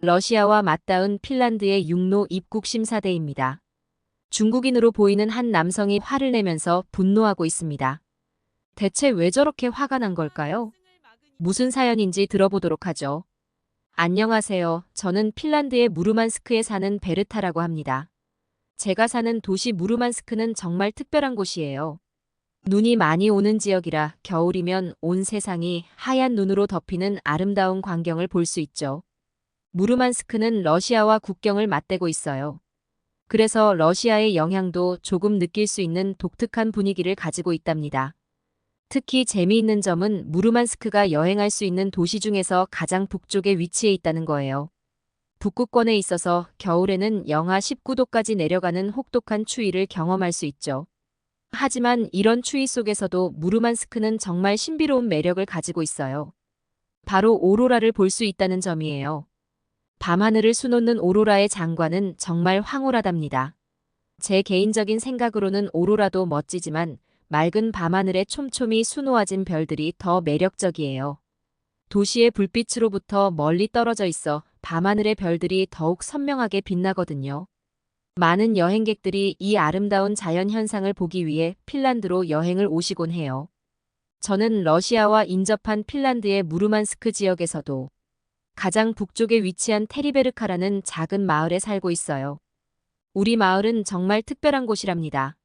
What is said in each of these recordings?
러시아와 맞닿은 핀란드의 육로 입국 심사대입니다. 중국인으로 보이는 한 남성이 화를 내면서 분노하고 있습니다. 대체 왜 저렇게 화가 난 걸까요? 무슨 사연인지 들어보도록 하죠. 안녕하세요. 저는 핀란드의 무르만스크에 사는 베르타라고 합니다. 제가 사는 도시 무르만스크는 정말 특별한 곳이에요. 눈이 많이 오는 지역이라 겨울이면 온 세상이 하얀 눈으로 덮이는 아름다운 광경을 볼 수 있죠. 무르만스크는 러시아와 국경을 맞대고 있어요. 그래서 러시아의 영향도 조금 느낄 수 있는 독특한 분위기를 가지고 있답니다. 특히 재미있는 점은 무르만스크가 여행할 수 있는 도시 중에서 가장 북쪽에 위치해 있다는 거예요. 북극권에 있어서 겨울에는 영하 19도까지 내려가는 혹독한 추위를 경험할 수 있죠. 하지만 이런 추위 속에서도 무르만스크는 정말 신비로운 매력을 가지고 있어요. 바로 오로라를 볼 수 있다는 점이에요. 밤하늘을 수놓는 오로라의 장관은 정말 황홀하답니다. 제 개인적인 생각으로는 오로라도 멋지지만 맑은 밤하늘에 촘촘히 수놓아진 별들이 더 매력적이에요. 도시의 불빛으로부터 멀리 떨어져 있어 밤하늘의 별들이 더욱 선명하게 빛나거든요. 많은 여행객들이 이 아름다운 자연 현상을 보기 위해 핀란드로 여행을 오시곤 해요. 저는 러시아와 인접한 핀란드의 무르만스크 지역에서도 가장 북쪽에 위치한 테리베르카라는 작은 마을에 살고 있어요. 우리 마을은 정말 특별한 곳이랍니다.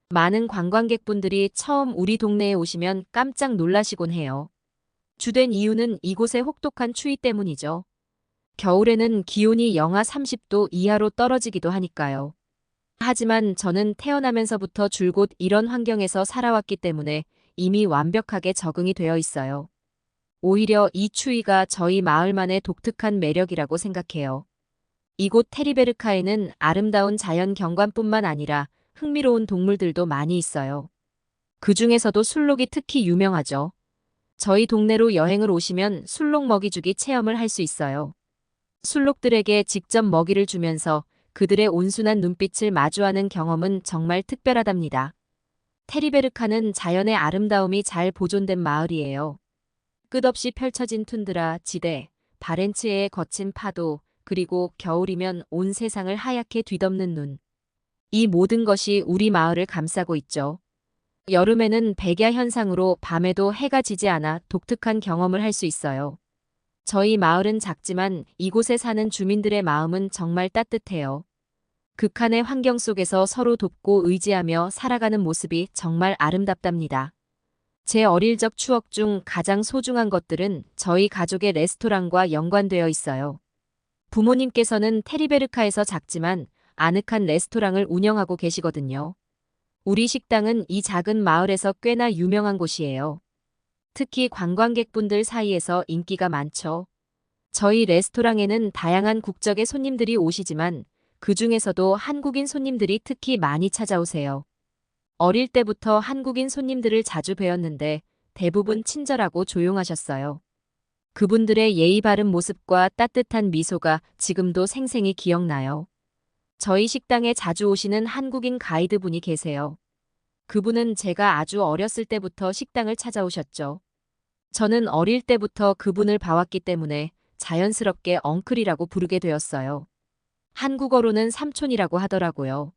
많은 관광객분들이 처음 우리 동네에 오시면 깜짝 놀라시곤 해요. 주된 이유는 이곳의 혹독한 추위 때문이죠. 겨울에는 기온이 영하 30도 이하로 떨어지기도 하니까요. 하지만 저는 태어나면서부터 줄곧 이런 환경에서 살아왔기 때문에 이미 완벽하게 적응이 되어 있어요. 오히려 이 추위가 저희 마을만의 독특한 매력이라고 생각해요. 이곳 테리베르카에는 아름다운 자연 경관뿐만 아니라 흥미로운 동물들도 많이 있어요. 그 중에서도 술록이 특히 유명하죠. 저희 동네로 여행을 오시면 술록 먹이주기 체험을 할 수 있어요. 술록들에게 직접 먹이를 주면서 그들의 온순한 눈빛을 마주하는 경험은 정말 특별하답니다. 테리베르카는 자연의 아름다움이 잘 보존된 마을이에요. 끝없이 펼쳐진 툰드라, 지대, 바렌츠해의 거친 파도, 그리고 겨울이면 온 세상을 하얗게 뒤덮는 눈. 이 모든 것이 우리 마을을 감싸고 있죠. 여름에는 백야 현상으로 밤에도 해가 지지 않아 독특한 경험을 할 수 있어요. 저희 마을은 작지만 이곳에 사는 주민들의 마음은 정말 따뜻해요. 극한의 환경 속에서 서로 돕고 의지하며 살아가는 모습이 정말 아름답답니다. 제 어릴 적 추억 중 가장 소중한 것들은 저희 가족의 레스토랑과 연관되어 있어요. 부모님께서는 테리베르카에서 작지만 아늑한 레스토랑을 운영하고 계시거든요. 우리 식당은 이 작은 마을에서 꽤나 유명한 곳이에요. 특히 관광객분들 사이에서 인기가 많죠. 저희 레스토랑에는 다양한 국적의 손님들이 오시지만 그 중에서도 한국인 손님들이 특히 많이 찾아오세요. 어릴 때부터 한국인 손님들을 자주 뵈었는데 대부분 친절하고 조용하셨어요. 그분들의 예의 바른 모습과 따뜻한 미소가 지금도 생생히 기억나요. 저희 식당에 자주 오시는 한국인 가이드분이 계세요. 그분은 제가 아주 어렸을 때부터 식당을 찾아오셨죠. 저는 어릴 때부터 그분을 봐왔기 때문에 자연스럽게 엉클이라고 부르게 되었어요. 한국어로는 삼촌이라고 하더라고요.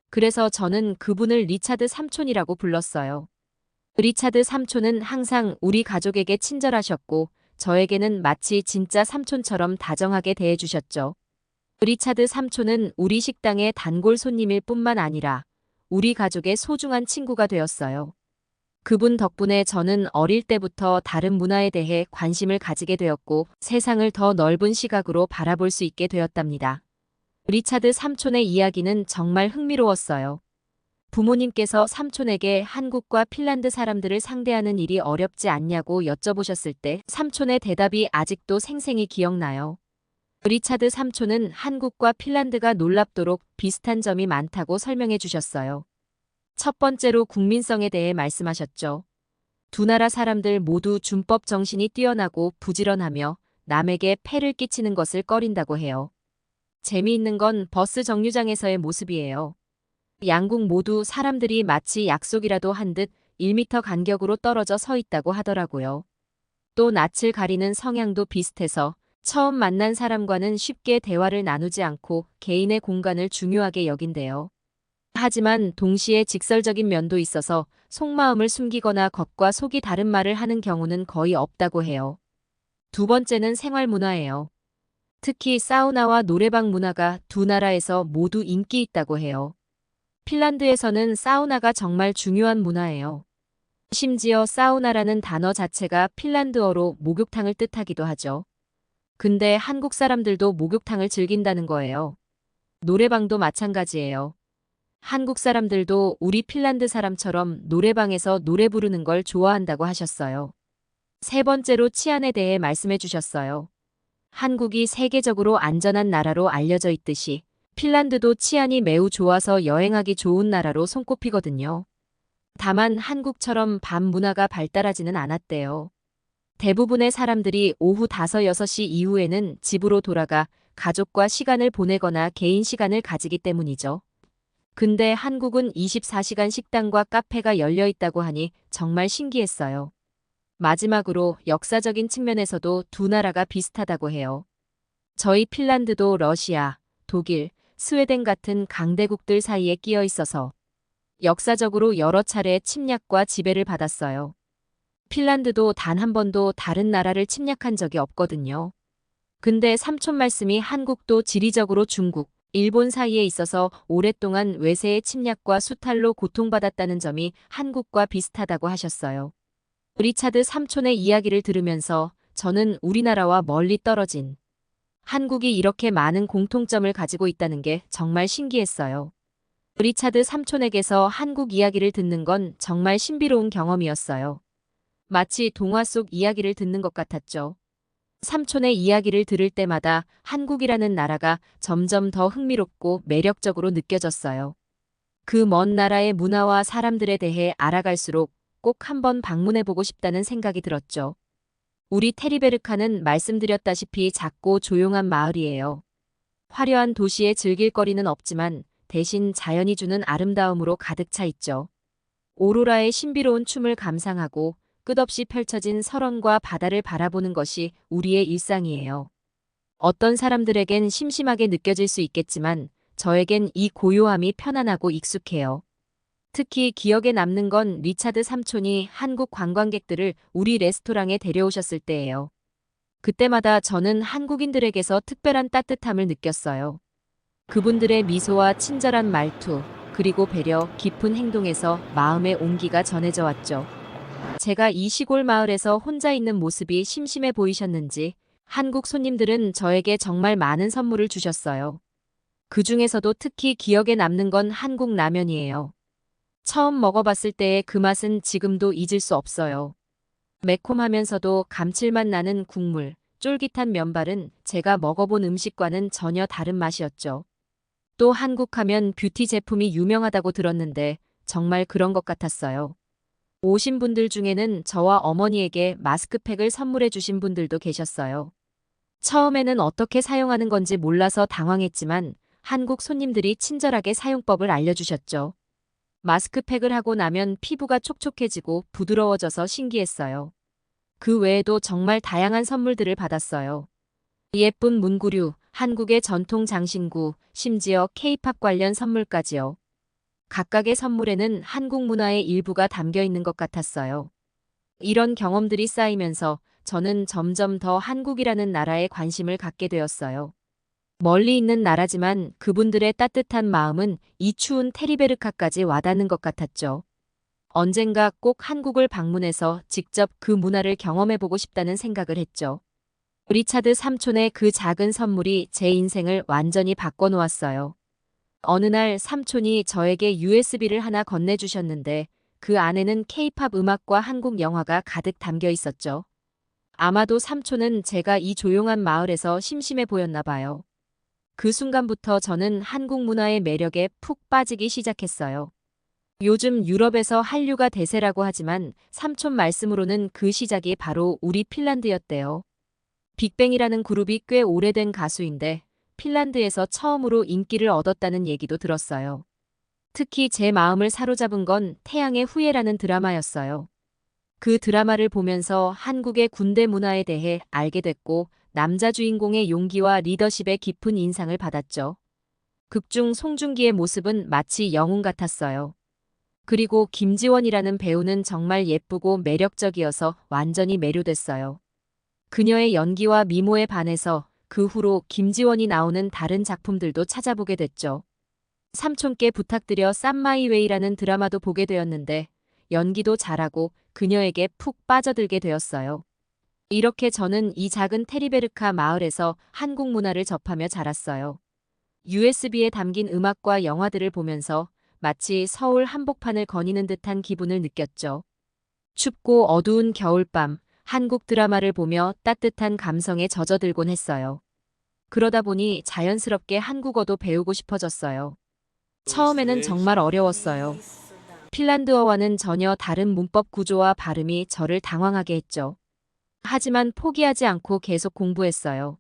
그래서 저는 그분을 리차드 삼촌이라고 불렀어요. 리차드 삼촌은 항상 우리 가족에게 친절하셨고 저에게는 마치 진짜 삼촌처럼 다정하게 대해주셨죠. 리차드 삼촌은 우리 식당의 단골 손님일 뿐만 아니라 우리 가족의 소중한 친구가 되었어요. 그분 덕분에 저는 어릴 때부터 다른 문화에 대해 관심을 가지게 되었고 세상을 더 넓은 시각으로 바라볼 수 있게 되었답니다. 리차드 삼촌의 이야기는 정말 흥미로웠어요. 부모님께서 삼촌에게 한국과 핀란드 사람들을 상대하는 일이 어렵지 않냐고 여쭤보셨을 때 삼촌의 대답이 아직도 생생히 기억나요. 리차드 삼촌은 한국과 핀란드가 놀랍도록 비슷한 점이 많다고 설명해 주셨어요. 첫 번째로 국민성에 대해 말씀하셨죠. 두 나라 사람들 모두 준법 정신이 뛰어나고 부지런하며 남에게 폐를 끼치는 것을 꺼린다고 해요. 재미있는 건 버스 정류장에서의 모습이에요. 양국 모두 사람들이 마치 약속이라도 한 듯 1미터 간격으로 떨어져 서 있다고 하더라고요. 또 낯을 가리는 성향도 비슷해서 처음 만난 사람과는 쉽게 대화를 나누지 않고 개인의 공간을 중요하게 여긴대요. 하지만 동시에 직설적인 면도 있어서 속마음을 숨기거나 겉과 속이 다른 말을 하는 경우는 거의 없다고 해요. 두 번째는 생활 문화예요. 특히 사우나와 노래방 문화가 두 나라에서 모두 인기 있다고 해요. 핀란드에서는 사우나가 정말 중요한 문화예요. 심지어 사우나라는 단어 자체가 핀란드어로 목욕탕을 뜻하기도 하죠. 근데 한국 사람들도 목욕탕을 즐긴다는 거예요. 노래방도 마찬가지예요. 한국 사람들도 우리 핀란드 사람처럼 노래방에서 노래 부르는 걸 좋아한다고 하셨어요. 세 번째로 치안에 대해 말씀해 주셨어요. 한국이 세계적으로 안전한 나라로 알려져 있듯이 핀란드도 치안이 매우 좋아서 여행하기 좋은 나라로 손꼽히거든요. 다만 한국처럼 밤 문화가 발달하지는 않았대요. 대부분의 사람들이 오후 5, 6시 이후에는 집으로 돌아가 가족과 시간을 보내거나 개인 시간을 가지기 때문이죠. 근데 한국은 24시간 식당과 카페가 열려 있다고 하니 정말 신기했어요. 마지막으로 역사적인 측면에서도 두 나라가 비슷하다고 해요. 저희 핀란드도 러시아, 독일, 스웨덴 같은 강대국들 사이에 끼어 있어서 역사적으로 여러 차례 침략과 지배를 받았어요. 핀란드도 단 한 번도 다른 나라를 침략한 적이 없거든요. 근데 삼촌 말씀이 한국도 지리적으로 중국, 일본 사이에 있어서 오랫동안 외세의 침략과 수탈로 고통받았다는 점이 한국과 비슷하다고 하셨어요. 리차드 삼촌의 이야기를 들으면서 저는 우리나라와 멀리 떨어진 한국이 이렇게 많은 공통점을 가지고 있다는 게 정말 신기했어요. 리차드 삼촌에게서 한국 이야기를 듣는 건 정말 신비로운 경험이었어요. 마치 동화 속 이야기를 듣는 것 같았죠. 삼촌의 이야기를 들을 때마다 한국이라는 나라가 점점 더 흥미롭고 매력적으로 느껴졌어요. 그 먼 나라의 문화와 사람들에 대해 알아갈수록 꼭 한번 방문해보고 싶다는 생각이 들었죠. 우리 테리베르카는 말씀드렸다시피 작고 조용한 마을이에요. 화려한 도시의 즐길 거리는 없지만 대신 자연이 주는 아름다움으로 가득 차 있죠. 오로라의 신비로운 춤을 감상하고 끝없이 펼쳐진 설원과 바다를 바라보는 것이 우리의 일상이에요. 어떤 사람들에겐 심심하게 느껴질 수 있겠지만 저에겐 이 고요함이 편안하고 익숙해요. 특히 기억에 남는 건 리차드 삼촌이 한국 관광객들을 우리 레스토랑에 데려오셨을 때예요. 그때마다 저는 한국인들에게서 특별한 따뜻함을 느꼈어요. 그분들의 미소와 친절한 말투, 그리고 배려, 깊은 행동에서 마음의 온기가 전해져 왔죠. 제가 이 시골 마을에서 혼자 있는 모습이 심심해 보이셨는지 한국 손님들은 저에게 정말 많은 선물을 주셨어요. 그 중에서도 특히 기억에 남는 건 한국 라면이에요. 처음 먹어봤을 때의 그 맛은 지금도 잊을 수 없어요. 매콤하면서도 감칠맛 나는 국물, 쫄깃한 면발은 제가 먹어본 음식과는 전혀 다른 맛이었죠. 또 한국하면 뷰티 제품이 유명하다고 들었는데 정말 그런 것 같았어요. 오신 분들 중에는 저와 어머니에게 마스크팩을 선물해 주신 분들도 계셨어요. 처음에는 어떻게 사용하는 건지 몰라서 당황했지만 한국 손님들이 친절하게 사용법을 알려주셨죠. 마스크팩을 하고 나면 피부가 촉촉해지고 부드러워져서 신기했어요. 그 외에도 정말 다양한 선물들을 받았어요. 예쁜 문구류, 한국의 전통 장신구, 심지어 K-팝 관련 선물까지요. 각각의 선물에는 한국 문화의 일부가 담겨 있는 것 같았어요. 이런 경험들이 쌓이면서 저는 점점 더 한국이라는 나라에 관심을 갖게 되었어요. 멀리 있는 나라지만 그분들의 따뜻한 마음은 이 추운 테리베르카까지 와닿는 것 같았죠. 언젠가 꼭 한국을 방문해서 직접 그 문화를 경험해보고 싶다는 생각을 했죠. 리차드 삼촌의 그 작은 선물이 제 인생을 완전히 바꿔놓았어요. 어느 날 삼촌이 저에게 USB를 하나 건네주셨는데 그 안에는 K-팝 음악과 한국 영화가 가득 담겨 있었죠. 아마도 삼촌은 제가 이 조용한 마을에서 심심해 보였나 봐요. 그 순간부터 저는 한국 문화의 매력에 푹 빠지기 시작했어요. 요즘 유럽에서 한류가 대세라고 하지만 삼촌 말씀으로는 그 시작이 바로 우리 핀란드였대요. 빅뱅이라는 그룹이 꽤 오래된 가수인데 핀란드에서 처음으로 인기를 얻었다는 얘기도 들었어요. 특히 제 마음을 사로잡은 건 태양의 후예라는 드라마였어요. 그 드라마를 보면서 한국의 군대 문화에 대해 알게 됐고 남자 주인공의 용기와 리더십에 깊은 인상을 받았죠. 극중 송중기의 모습은 마치 영웅 같았어요. 그리고 김지원이라는 배우는 정말 예쁘고 매력적이어서 완전히 매료됐어요. 그녀의 연기와 미모에 반해서 그 후로 김지원이 나오는 다른 작품들도 찾아보게 됐죠. 삼촌께 부탁드려 쌈마이웨이라는 드라마도 보게 되었는데 연기도 잘하고 그녀에게 푹 빠져들게 되었어요. 이렇게 저는 이 작은 테리베르카 마을에서 한국 문화를 접하며 자랐어요. USB에 담긴 음악과 영화들을 보면서 마치 서울 한복판을 거니는 듯한 기분을 느꼈죠. 춥고 어두운 겨울밤, 한국 드라마를 보며 따뜻한 감성에 젖어들곤 했어요. 그러다 보니 자연스럽게 한국어도 배우고 싶어졌어요. 처음에는 정말 어려웠어요. 핀란드어와는 전혀 다른 문법 구조와 발음이 저를 당황하게 했죠. 하지만 포기하지 않고 계속 공부했어요.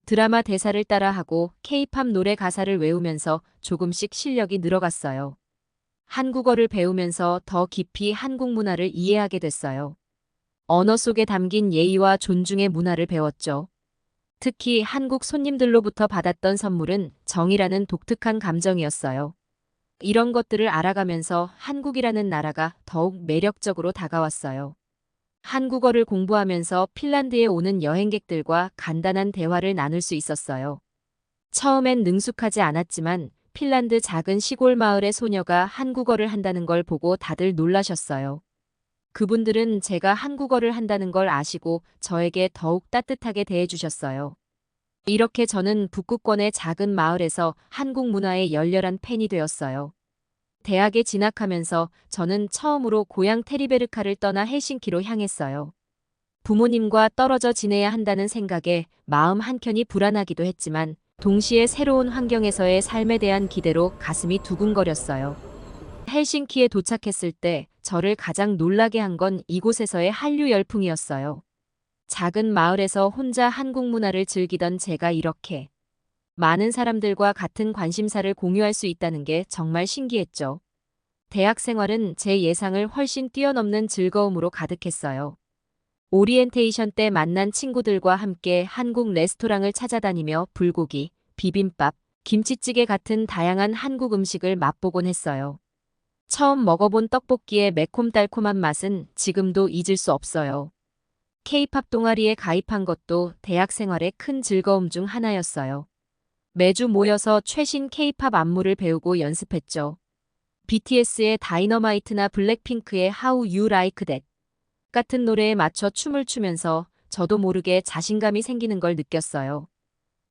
드라마 대사를 따라하고 K-팝 노래 가사를 외우면서 조금씩 실력이 늘어갔어요. 한국어를 배우면서 더 깊이 한국 문화를 이해하게 됐어요. 언어 속에 담긴 예의와 존중의 문화를 배웠죠. 특히 한국 손님들로부터 받았던 선물은 정이라는 독특한 감정이었어요. 이런 것들을 알아가면서 한국이라는 나라가 더욱 매력적으로 다가왔어요. 한국어를 공부하면서 핀란드에 오는 여행객들과 간단한 대화를 나눌 수 있었어요. 처음엔 능숙하지 않았지만 핀란드 작은 시골 마을의 소녀가 한국어를 한다는 걸 보고 다들 놀라셨어요. 그분들은 제가 한국어를 한다는 걸 아시고 저에게 더욱 따뜻하게 대해주셨어요. 이렇게 저는 북극권의 작은 마을에서 한국 문화의 열렬한 팬이 되었어요. 대학에 진학하면서 저는 처음으로 고향 테리베르카를 떠나 헬싱키로 향했어요. 부모님과 떨어져 지내야 한다는 생각에 마음 한켠이 불안하기도 했지만 동시에 새로운 환경에서의 삶에 대한 기대로 가슴이 두근거렸어요. 헬싱키에 도착했을 때 저를 가장 놀라게 한 건 이곳에서의 한류 열풍이었어요. 작은 마을에서 혼자 한국 문화를 즐기던 제가 이렇게 많은 사람들과 같은 관심사를 공유할 수 있다는 게 정말 신기했죠. 대학 생활은 제 예상을 훨씬 뛰어넘는 즐거움으로 가득했어요. 오리엔테이션 때 만난 친구들과 함께 한국 레스토랑을 찾아다니며 불고기, 비빔밥, 김치찌개 같은 다양한 한국 음식을 맛보곤 했어요. 처음 먹어본 떡볶이의 매콤달콤한 맛은 지금도 잊을 수 없어요. K-팝 동아리에 가입한 것도 대학 생활의 큰 즐거움 중 하나였어요. 매주 모여서 최신 K-팝 안무를 배우고 연습했죠. BTS의 다이너마이트나 블랙핑크의 How You Like That 같은 노래에 맞춰 춤을 추면서 저도 모르게 자신감이 생기는 걸 느꼈어요.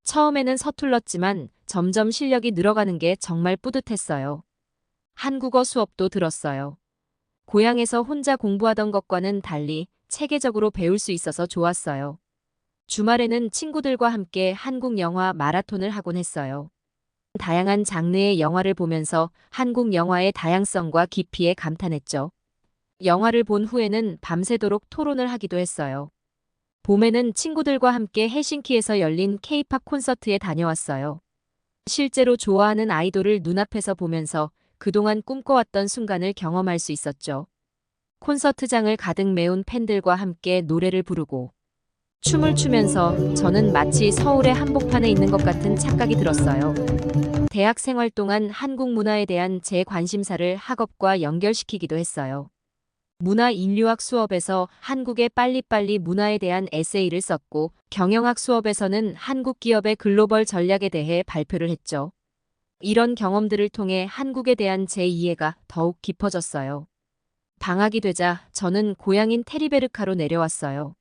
처음에는 서툴렀지만 점점 실력이 늘어가는 게 정말 뿌듯했어요. 한국어 수업도 들었어요. 고향에서 혼자 공부하던 것과는 달리 체계적으로 배울 수 있어서 좋았어요. 주말에는 친구들과 함께 한국 영화 마라톤을 하곤 했어요. 다양한 장르의 영화를 보면서 한국 영화의 다양성과 깊이에 감탄했죠. 영화를 본 후에는 밤새도록 토론을 하기도 했어요. 봄에는 친구들과 함께 헬싱키에서 열린 K-팝 콘서트에 다녀왔어요. 실제로 좋아하는 아이돌을 눈앞에서 보면서 그동안 꿈꿔왔던 순간을 경험할 수 있었죠. 콘서트장을 가득 메운 팬들과 함께 노래를 부르고 춤을 추면서 저는 마치 서울의 한복판에 있는 것 같은 착각이 들었어요. 대학 생활 동안 한국 문화에 대한 제 관심사를 학업과 연결시키기도 했어요. 문화인류학 수업에서 한국의 빨리빨리 문화에 대한 에세이를 썼고 경영학 수업에서는 한국 기업의 글로벌 전략에 대해 발표를 했죠. 이런 경험들을 통해 한국에 대한 제 이해가 더욱 깊어졌어요. 방학이 되자 저는 고향인 테리베르카로 내려왔어요.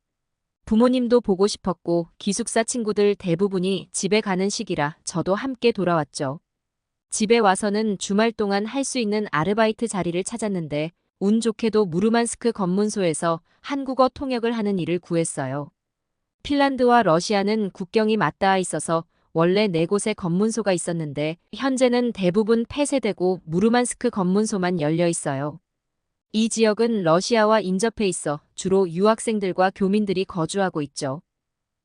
부모님도 보고 싶었고 기숙사 친구들 대부분이 집에 가는 시기라 저도 함께 돌아왔죠. 집에 와서는 주말 동안 할 수 있는 아르바이트 자리를 찾았는데 운 좋게도 무르만스크 검문소에서 한국어 통역을 하는 일을 구했어요. 핀란드와 러시아는 국경이 맞닿아 있어서 원래 4곳의 검문소가 있었는데 현재는 대부분 폐쇄되고 무르만스크 검문소만 열려 있어요. 이 지역은 러시아와 인접해 있어 주로 유학생들과 교민들이 거주하고 있죠.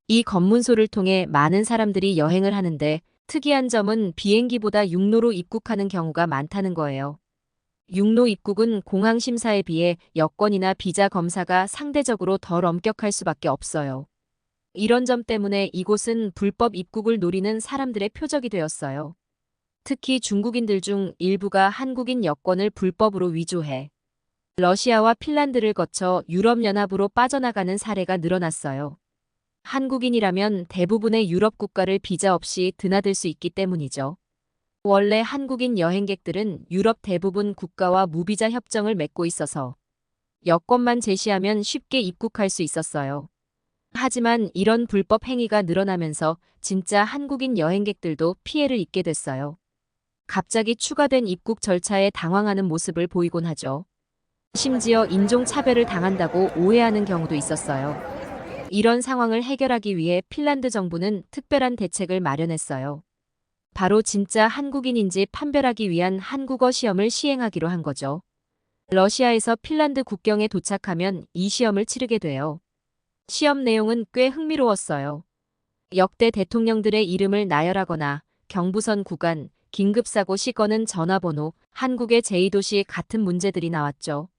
이 검문소를 통해 많은 사람들이 여행을 하는데 특이한 점은 비행기보다 육로로 입국하는 경우가 많다는 거예요. 육로 입국은 공항 심사에 비해 여권이나 비자 검사가 상대적으로 덜 엄격할 수밖에 없어요. 이런 점 때문에 이곳은 불법 입국을 노리는 사람들의 표적이 되었어요. 특히 중국인들 중 일부가 한국인 여권을 불법으로 위조해 러시아와 핀란드를 거쳐 유럽연합으로 빠져나가는 사례가 늘어났어요. 한국인이라면 대부분의 유럽 국가를 비자 없이 드나들 수 있기 때문이죠. 원래 한국인 여행객들은 유럽 대부분 국가와 무비자 협정을 맺고 있어서 여권만 제시하면 쉽게 입국할 수 있었어요. 하지만 이런 불법 행위가 늘어나면서 진짜 한국인 여행객들도 피해를 입게 됐어요. 갑자기 추가된 입국 절차에 당황하는 모습을 보이곤 하죠. 심지어 인종차별을 당한다고 오해하는 경우도 있었어요. 이런 상황을 해결하기 위해 핀란드 정부는 특별한 대책을 마련했어요. 바로 진짜 한국인인지 판별하기 위한 한국어 시험을 시행하기로 한 거죠. 러시아에서 핀란드 국경에 도착하면 이 시험을 치르게 돼요. 시험 내용은 꽤 흥미로웠어요. 역대 대통령들의 이름을 나열하거나 경부선 구간, 긴급사고 시 거는 전화번호, 한국의 제2도시 같은 문제들이 나왔죠.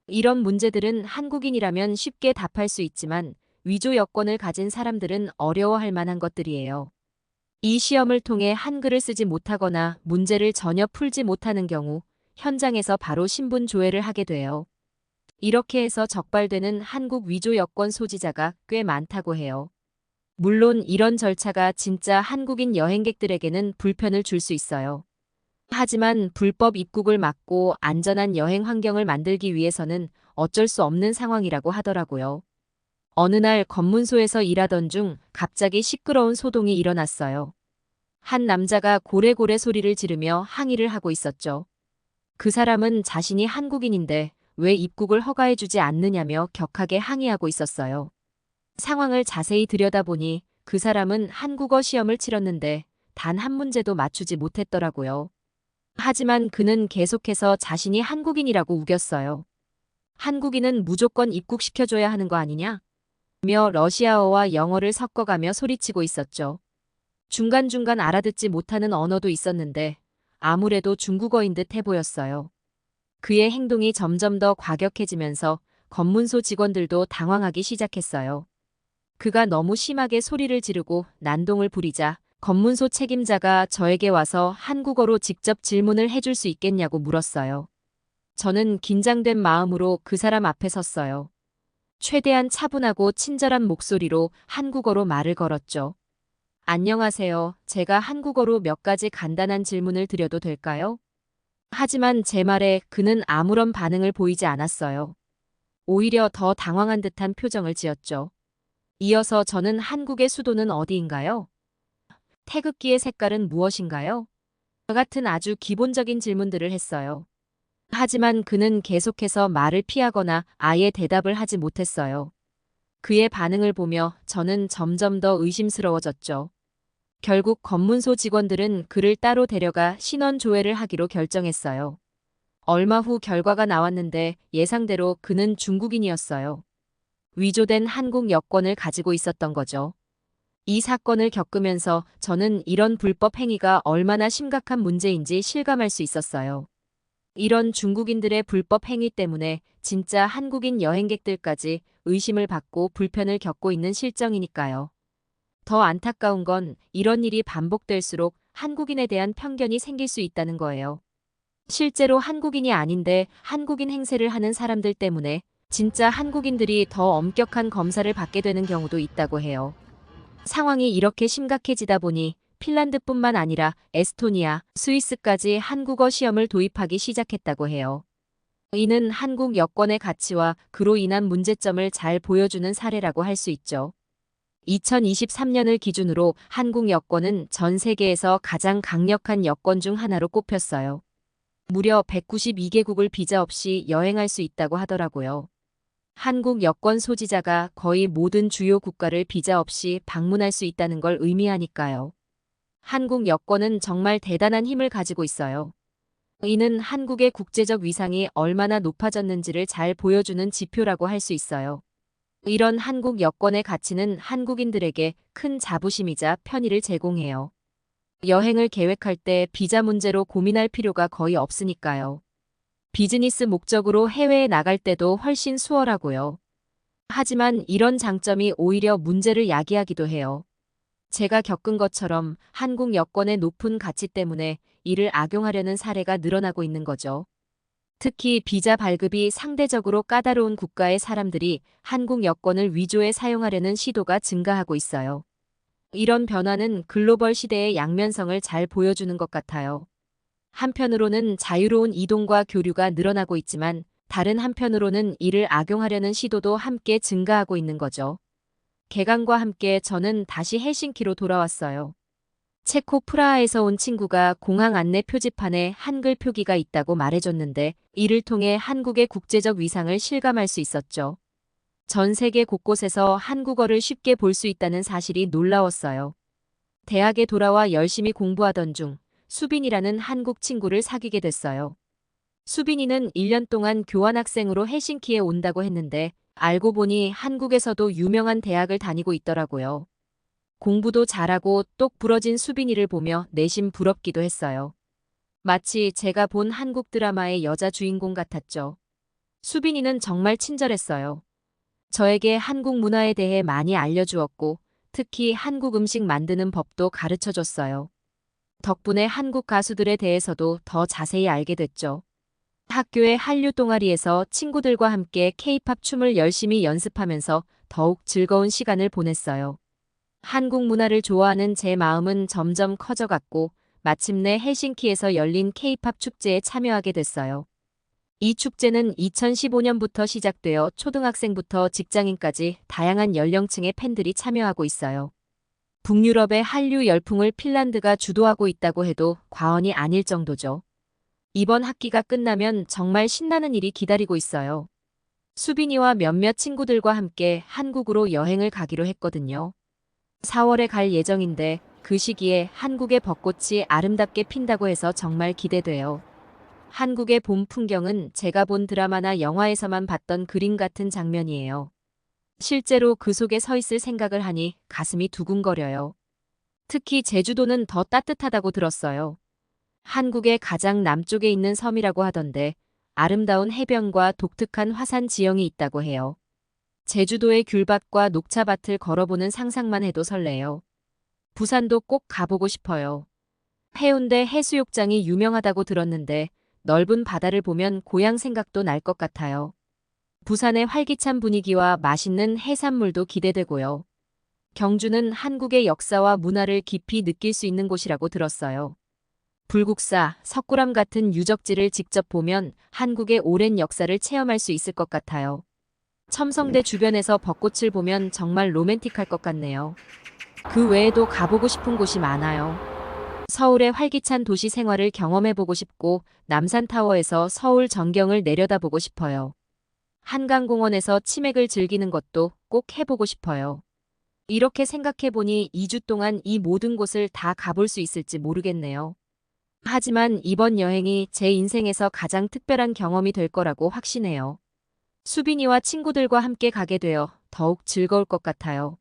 이런 문제들은 한국인이라면 쉽게 답할 수 있지만 위조 여권을 가진 사람들은 어려워할 만한 것들이에요. 이 시험을 통해 한글을 쓰지 못하거나 문제를 전혀 풀지 못하는 경우 현장에서 바로 신분 조회를 하게 돼요. 이렇게 해서 적발되는 한국 위조 여권 소지자가 꽤 많다고 해요. 물론 이런 절차가 진짜 한국인 여행객들에게는 불편을 줄 수 있어요. 하지만 불법 입국을 막고 안전한 여행 환경을 만들기 위해서는 어쩔 수 없는 상황이라고 하더라고요. 어느 날 검문소에서 일하던 중 갑자기 시끄러운 소동이 일어났어요. 한 남자가 고래고래 소리를 지르며 항의를 하고 있었죠. 그 사람은 자신이 한국인인데 왜 입국을 허가해주지 않느냐며 격하게 항의하고 있었어요. 상황을 자세히 들여다보니 그 사람은 한국어 시험을 치렀는데 단 한 문제도 맞추지 못했더라고요. 하지만 그는 계속해서 자신이 한국인이라고 우겼어요. 한국인은 무조건 입국시켜줘야 하는 거 아니냐? 며 러시아어와 영어를 섞어가며 소리치고 있었죠. 중간중간 알아듣지 못하는 언어도 있었는데 아무래도 중국어인 듯 해 보였어요. 그의 행동이 점점 더 과격해지면서 검문소 직원들도 당황하기 시작했어요. 그가 너무 심하게 소리를 지르고 난동을 부리자 검문소 책임자가 저에게 와서 한국어로 직접 질문을 해줄 수 있겠냐고 물었어요. 저는 긴장된 마음으로 그 사람 앞에 섰어요. 최대한 차분하고 친절한 목소리로 한국어로 말을 걸었죠. 안녕하세요. 제가 한국어로 몇 가지 간단한 질문을 드려도 될까요? 하지만 제 말에 그는 아무런 반응을 보이지 않았어요. 오히려 더 당황한 듯한 표정을 지었죠. 이어서 저는 한국의 수도는 어디인가요? 태극기의 색깔은 무엇인가요? 같은 아주 기본적인 질문들을 했어요. 하지만 그는 계속해서 말을 피하거나 아예 대답을 하지 못했어요. 그의 반응을 보며 저는 점점 더 의심스러워졌죠. 결국 검문소 직원들은 그를 따로 데려가 신원 조회를 하기로 결정했어요. 얼마 후 결과가 나왔는데 예상대로 그는 중국인이었어요. 위조된 한국 여권을 가지고 있었던 거죠. 이 사건을 겪으면서 저는 이런 불법 행위가 얼마나 심각한 문제인지 실감할 수 있었어요. 이런 중국인들의 불법 행위 때문에 진짜 한국인 여행객들까지 의심을 받고 불편을 겪고 있는 실정이니까요. 더 안타까운 건 이런 일이 반복될수록 한국인에 대한 편견이 생길 수 있다는 거예요. 실제로 한국인이 아닌데 한국인 행세를 하는 사람들 때문에 진짜 한국인들이 더 엄격한 검사를 받게 되는 경우도 있다고 해요. 상황이 이렇게 심각해지다 보니 핀란드뿐만 아니라 에스토니아, 스위스까지 한국어 시험을 도입하기 시작했다고 해요. 이는 한국 여권의 가치와 그로 인한 문제점을 잘 보여주는 사례라고 할 수 있죠. 2023년을 기준으로 한국 여권은 전 세계에서 가장 강력한 여권 중 하나로 꼽혔어요. 무려 192개국을 비자 없이 여행할 수 있다고 하더라고요. 한국 여권 소지자가 거의 모든 주요 국가를 비자 없이 방문할 수 있다는 걸 의미하니까요. 한국 여권은 정말 대단한 힘을 가지고 있어요. 이는 한국의 국제적 위상이 얼마나 높아졌는지를 잘 보여주는 지표라고 할 수 있어요. 이런 한국 여권의 가치는 한국인들에게 큰 자부심이자 편의를 제공해요. 여행을 계획할 때 비자 문제로 고민할 필요가 거의 없으니까요. 비즈니스 목적으로 해외에 나갈 때도 훨씬 수월하고요. 하지만 이런 장점이 오히려 문제를 야기하기도 해요. 제가 겪은 것처럼 한국 여권의 높은 가치 때문에 이를 악용하려는 사례가 늘어나고 있는 거죠. 특히 비자 발급이 상대적으로 까다로운 국가의 사람들이 한국 여권을 위조해 사용하려는 시도가 증가하고 있어요. 이런 변화는 글로벌 시대의 양면성을 잘 보여주는 것 같아요. 한편으로는 자유로운 이동과 교류가 늘어나고 있지만 다른 한편으로는 이를 악용하려는 시도도 함께 증가하고 있는 거죠. 개강과 함께 저는 다시 헬싱키로 돌아왔어요. 체코 프라하에서 온 친구가 공항 안내 표지판에 한글 표기가 있다고 말해줬는데 이를 통해 한국의 국제적 위상을 실감할 수 있었죠. 전 세계 곳곳에서 한국어를 쉽게 볼 수 있다는 사실이 놀라웠어요. 대학에 돌아와 열심히 공부하던 중 수빈이라는 한국 친구를 사귀게 됐어요. 수빈이는 1년 동안 교환학생으로 헬싱키에 온다고 했는데 알고 보니 한국에서도 유명한 대학을 다니고 있더라고요. 공부도 잘하고 똑 부러진 수빈이를 보며 내심 부럽기도 했어요. 마치 제가 본 한국 드라마의 여자 주인공 같았죠. 수빈이는 정말 친절했어요. 저에게 한국 문화에 대해 많이 알려주었고 특히 한국 음식 만드는 법도 가르쳐줬어요. 덕분에 한국 가수들에 대해서도 더 자세히 알게 됐죠. 학교의 한류 동아리에서 친구들과 함께 K-팝 춤을 열심히 연습하면서 더욱 즐거운 시간을 보냈어요. 한국 문화를 좋아하는 제 마음은 점점 커져갔고 마침내 헬싱키에서 열린 K-팝 축제에 참여하게 됐어요. 이 축제는 2015년부터 시작되어 초등학생부터 직장인까지 다양한 연령층의 팬들이 참여하고 있어요. 북유럽의 한류 열풍을 핀란드가 주도하고 있다고 해도 과언이 아닐 정도죠. 이번 학기가 끝나면 정말 신나는 일이 기다리고 있어요. 수빈이와 몇몇 친구들과 함께 한국으로 여행을 가기로 했거든요. 4월에 갈 예정인데 그 시기에 한국의 벚꽃이 아름답게 핀다고 해서 정말 기대돼요. 한국의 봄 풍경은 제가 본 드라마나 영화에서만 봤던 그림 같은 장면이에요. 실제로 그 속에 서 있을 생각을 하니 가슴이 두근거려요. 특히 제주도는 더 따뜻하다고 들었어요. 한국의 가장 남쪽에 있는 섬이라고 하던데 아름다운 해변과 독특한 화산 지형이 있다고 해요. 제주도의 귤밭과 녹차밭을 걸어보는 상상만 해도 설레요. 부산도 꼭 가보고 싶어요. 해운대 해수욕장이 유명하다고 들었는데 넓은 바다를 보면 고향 생각도 날 것 같아요. 부산의 활기찬 분위기와 맛있는 해산물도 기대되고요. 경주는 한국의 역사와 문화를 깊이 느낄 수 있는 곳이라고 들었어요. 불국사, 석굴암 같은 유적지를 직접 보면 한국의 오랜 역사를 체험할 수 있을 것 같아요. 첨성대 주변에서 벚꽃을 보면 정말 로맨틱할 것 같네요. 그 외에도 가보고 싶은 곳이 많아요. 서울의 활기찬 도시 생활을 경험해보고 싶고 남산타워에서 서울 전경을 내려다보고 싶어요. 한강공원에서 치맥을 즐기는 것도 꼭 해보고 싶어요. 이렇게 생각해보니 2주 동안 이 모든 곳을 다 가볼 수 있을지 모르겠네요. 하지만 이번 여행이 제 인생에서 가장 특별한 경험이 될 거라고 확신해요. 수빈이와 친구들과 함께 가게 되어 더욱 즐거울 것 같아요.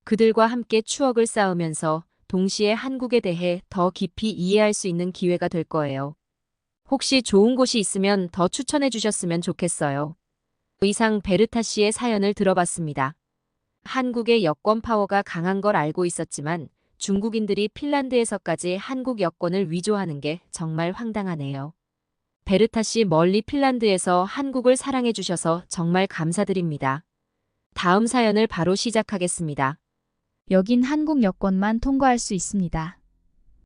그들과 함께 추억을 쌓으면서 동시에 한국에 대해 더 깊이 이해할 수 있는 기회가 될 거예요. 혹시 좋은 곳이 있으면 더 추천해 주셨으면 좋겠어요. 이상 베르타 씨의 사연을 들어봤습니다. 한국의 여권 파워가 강한 걸 알고 있었지만 중국인들이 핀란드에서까지 한국 여권을 위조하는 게 정말 황당하네요. 베르타 씨 멀리 핀란드에서 한국을 사랑해 주셔서 정말 감사드립니다. 다음 사연을 바로 시작하겠습니다. 여긴 한국 여권만 통과할 수 있습니다.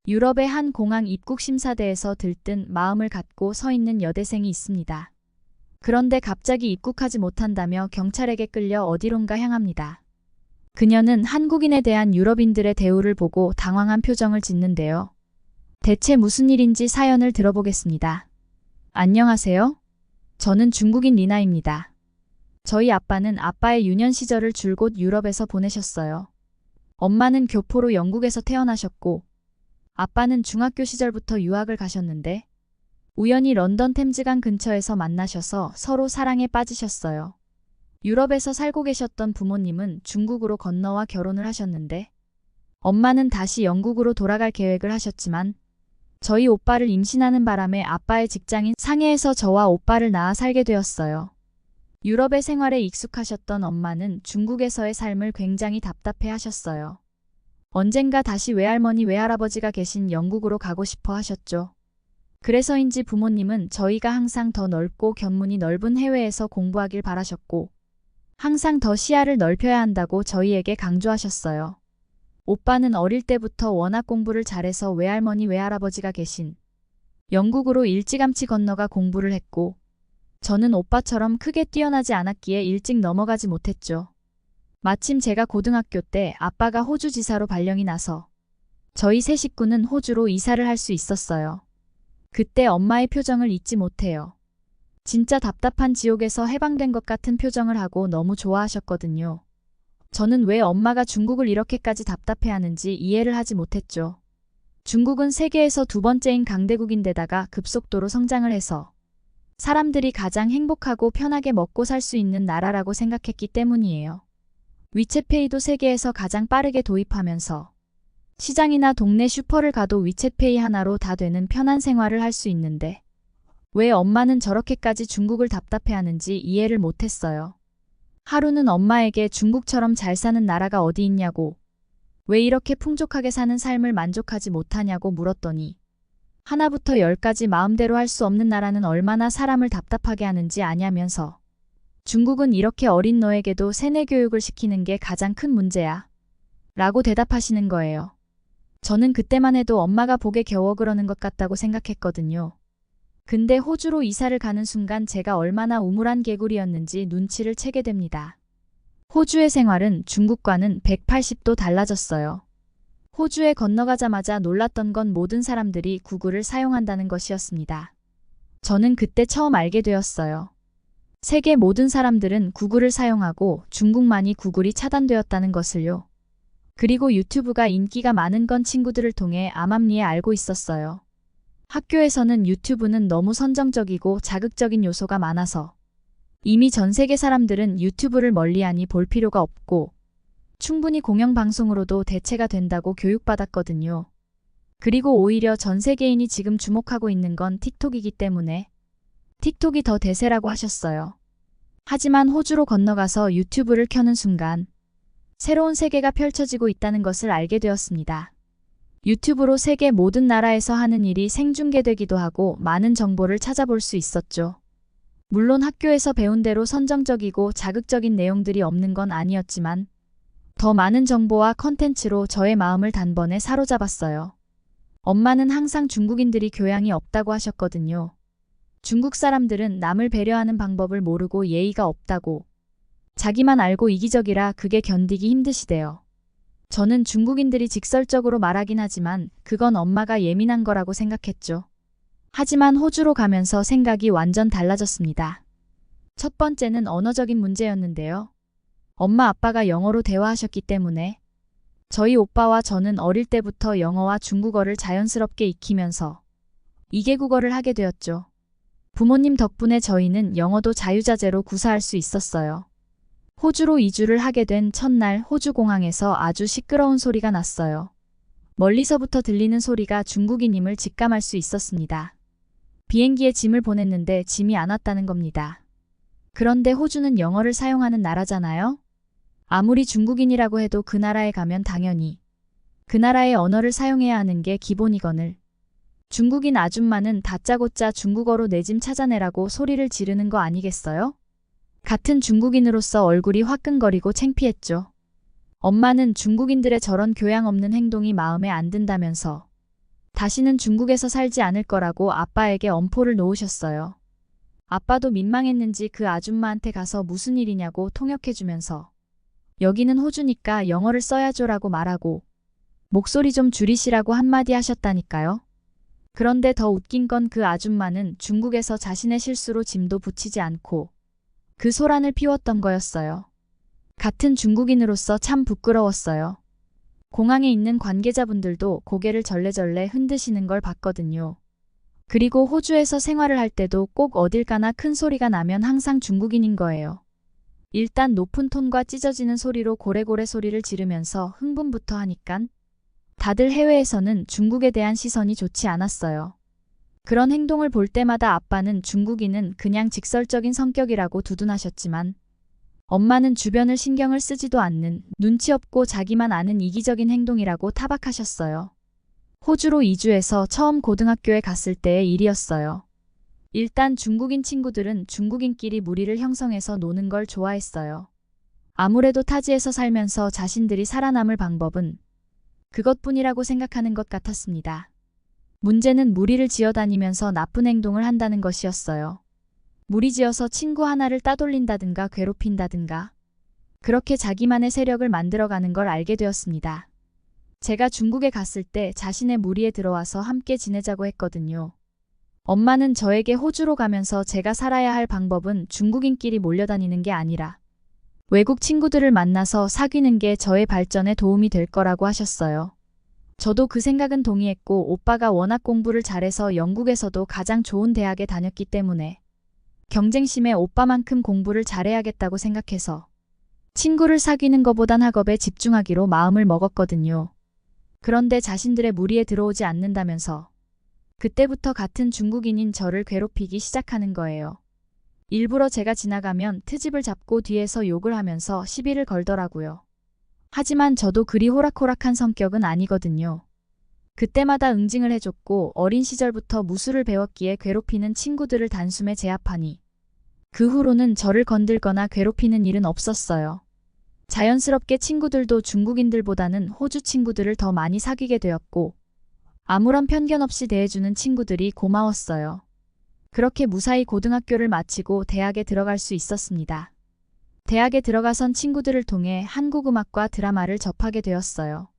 유럽의 한 공항 입국 심사대에서 들뜬 마음을 갖고 서 있는 여대생이 있습니다. 그런데 갑자기 입국하지 못한다며 경찰에게 끌려 어디론가 향합니다. 그녀는 한국인에 대한 유럽인들의 대우를 보고 당황한 표정을 짓는데요. 대체 무슨 일인지 사연을 들어보겠습니다. 안녕하세요. 저는 중국인 리나입니다. 저희 아빠는 아빠의 유년 시절을 줄곧 유럽에서 보내셨어요. 엄마는 교포로 영국에서 태어나셨고 아빠는 중학교 시절부터 유학을 가셨는데 우연히 런던 템즈강 근처에서 만나셔서 서로 사랑에 빠지셨어요. 유럽에서 살고 계셨던 부모님은 중국으로 건너와 결혼을 하셨는데 엄마는 다시 영국으로 돌아갈 계획을 하셨지만 저희 오빠를 임신하는 바람에 아빠의 직장인 상해에서 저와 오빠를 낳아 살게 되었어요. 유럽의 생활에 익숙하셨던 엄마는 중국에서의 삶을 굉장히 답답해 하셨어요. 언젠가 다시 외할머니 외할아버지가 계신 영국으로 가고 싶어 하셨죠. 그래서인지 부모님은 저희가 항상 더 넓고 견문이 넓은 해외에서 공부하길 바라셨고, 항상 더 시야를 넓혀야 한다고 저희에게 강조하셨어요. 오빠는 어릴 때부터 워낙 공부를 잘해서 외할머니 외할아버지가 계신 영국으로 일찌감치 건너가 공부를 했고, 저는 오빠처럼 크게 뛰어나지 않았기에 일찍 넘어가지 못했죠. 마침 제가 고등학교 때 아빠가 호주 지사로 발령이 나서 저희 세 식구는 호주로 이사를 할 수 있었어요. 그때 엄마의 표정을 잊지 못해요. 진짜 답답한 지옥에서 해방된 것 같은 표정을 하고 너무 좋아하셨거든요. 저는 왜 엄마가 중국을 이렇게까지 답답해하는지 이해를 하지 못했죠. 중국은 세계에서 두 번째인 강대국인데다가 급속도로 성장을 해서 사람들이 가장 행복하고 편하게 먹고 살 수 있는 나라라고 생각했기 때문이에요. 위챗페이도 세계에서 가장 빠르게 도입하면서 시장이나 동네 슈퍼를 가도 위챗페이 하나로 다 되는 편한 생활을 할 수 있는데 왜 엄마는 저렇게까지 중국을 답답해하는지 이해를 못했어요. 하루는 엄마에게 중국처럼 잘 사는 나라가 어디 있냐고, 왜 이렇게 풍족하게 사는 삶을 만족하지 못하냐고 물었더니 하나부터 열까지 마음대로 할 수 없는 나라는 얼마나 사람을 답답하게 하는지 아냐면서 중국은 이렇게 어린 너에게도 세뇌 교육을 시키는 게 가장 큰 문제야 라고 대답하시는 거예요. 저는 그때만 해도 엄마가 보기 겨워 그러는 것 같다고 생각했거든요. 근데 호주로 이사를 가는 순간 제가 얼마나 우물안 개구리였는지 눈치를 채게 됩니다. 호주의 생활은 중국과는 180도 달라졌어요. 호주에 건너가자마자 놀랐던 건 모든 사람들이 구글을 사용한다는 것이었습니다. 저는 그때 처음 알게 되었어요. 세계 모든 사람들은 구글을 사용하고 중국만이 구글이 차단되었다는 것을요. 그리고 유튜브가 인기가 많은 건 친구들을 통해 암암리에 알고 있었어요. 학교에서는 유튜브는 너무 선정적이고 자극적인 요소가 많아서 이미 전 세계 사람들은 유튜브를 멀리하니 볼 필요가 없고 충분히 공영방송으로도 대체가 된다고 교육받았거든요. 그리고 오히려 전 세계인이 지금 주목하고 있는 건 틱톡이기 때문에 틱톡이 더 대세라고 하셨어요. 하지만 호주로 건너가서 유튜브를 켜는 순간 새로운 세계가 펼쳐지고 있다는 것을 알게 되었습니다. 유튜브로 세계 모든 나라에서 하는 일이 생중계되기도 하고 많은 정보를 찾아볼 수 있었죠. 물론 학교에서 배운 대로 선정적이고 자극적인 내용들이 없는 건 아니었지만 더 많은 정보와 컨텐츠로 저의 마음을 단번에 사로잡았어요. 엄마는 항상 중국인들이 교양이 없다고 하셨거든요. 중국 사람들은 남을 배려하는 방법을 모르고 예의가 없다고, 자기만 알고 이기적이라 그게 견디기 힘드시대요. 저는 중국인들이 직설적으로 말하긴 하지만 그건 엄마가 예민한 거라고 생각했죠. 하지만 호주로 가면서 생각이 완전 달라졌습니다. 첫 번째는 언어적인 문제였는데요. 엄마 아빠가 영어로 대화하셨기 때문에 저희 오빠와 저는 어릴 때부터 영어와 중국어를 자연스럽게 익히면서 2개국어를 하게 되었죠. 부모님 덕분에 저희는 영어도 자유자재로 구사할 수 있었어요. 호주로 이주를 하게 된 첫날 호주 공항에서 아주 시끄러운 소리가 났어요. 멀리서부터 들리는 소리가 중국인임을 직감할 수 있었습니다. 비행기에 짐을 보냈는데 짐이 안 왔다는 겁니다. 그런데 호주는 영어를 사용하는 나라잖아요? 아무리 중국인이라고 해도 그 나라에 가면 당연히 그 나라의 언어를 사용해야 하는 게 기본이거늘 중국인 아줌마는 다짜고짜 중국어로 내 짐 찾아내라고 소리를 지르는 거 아니겠어요? 같은 중국인으로서 얼굴이 화끈거리고 창피했죠. 엄마는 중국인들의 저런 교양 없는 행동이 마음에 안 든다면서 다시는 중국에서 살지 않을 거라고 아빠에게 엄포를 놓으셨어요. 아빠도 민망했는지 그 아줌마한테 가서 무슨 일이냐고 통역해주면서 여기는 호주니까 영어를 써야죠라고 말하고 목소리 좀 줄이시라고 한마디 하셨다니까요. 그런데 더 웃긴 건 그 아줌마는 중국에서 자신의 실수로 짐도 붙이지 않고 그 소란을 피웠던 거였어요. 같은 중국인으로서 참 부끄러웠어요. 공항에 있는 관계자분들도 고개를 절레절레 흔드시는 걸 봤거든요. 그리고 호주에서 생활을 할 때도 꼭 어딜 가나 큰 소리가 나면 항상 중국인인 거예요. 일단 높은 톤과 찢어지는 소리로 고래고래 소리를 지르면서 흥분부터 하니깐 다들 해외에서는 중국에 대한 시선이 좋지 않았어요. 그런 행동을 볼 때마다 아빠는 중국인은 그냥 직설적인 성격이라고 두둔하셨지만 엄마는 주변을 신경을 쓰지도 않는 눈치 없고 자기만 아는 이기적인 행동이라고 타박하셨어요. 호주로 이주해서 처음 고등학교에 갔을 때의 일이었어요. 일단 중국인 친구들은 중국인끼리 무리를 형성해서 노는 걸 좋아했어요. 아무래도 타지에서 살면서 자신들이 살아남을 방법은 그것뿐이라고 생각하는 것 같았습니다. 문제는 무리를 지어다니면서 나쁜 행동을 한다는 것이었어요. 무리지어서 친구 하나를 따돌린다든가 괴롭힌다든가 그렇게 자기만의 세력을 만들어가는 걸 알게 되었습니다. 제가 중국에 갔을 때 자신의 무리에 들어와서 함께 지내자고 했거든요. 엄마는 저에게 호주로 가면서 제가 살아야 할 방법은 중국인끼리 몰려다니는 게 아니라 외국 친구들을 만나서 사귀는 게 저의 발전에 도움이 될 거라고 하셨어요. 저도 그 생각은 동의했고 오빠가 워낙 공부를 잘해서 영국에서도 가장 좋은 대학에 다녔기 때문에 경쟁심에 오빠만큼 공부를 잘해야겠다고 생각해서 친구를 사귀는 것보단 학업에 집중하기로 마음을 먹었거든요. 그런데 자신들의 무리에 들어오지 않는다면서 그때부터 같은 중국인인 저를 괴롭히기 시작하는 거예요. 일부러 제가 지나가면 트집을 잡고 뒤에서 욕을 하면서 시비를 걸더라고요. 하지만 저도 그리 호락호락한 성격은 아니거든요. 그때마다 응징을 해줬고 어린 시절부터 무술을 배웠기에 괴롭히는 친구들을 단숨에 제압하니 그 후로는 저를 건들거나 괴롭히는 일은 없었어요. 자연스럽게 친구들도 중국인들보다는 호주 친구들을 더 많이 사귀게 되었고 아무런 편견 없이 대해주는 친구들이 고마웠어요. 그렇게 무사히 고등학교를 마치고 대학에 들어갈 수 있었습니다. 대학에 들어가선 친구들을 통해 한국 음악과 드라마를 접하게 되었어요.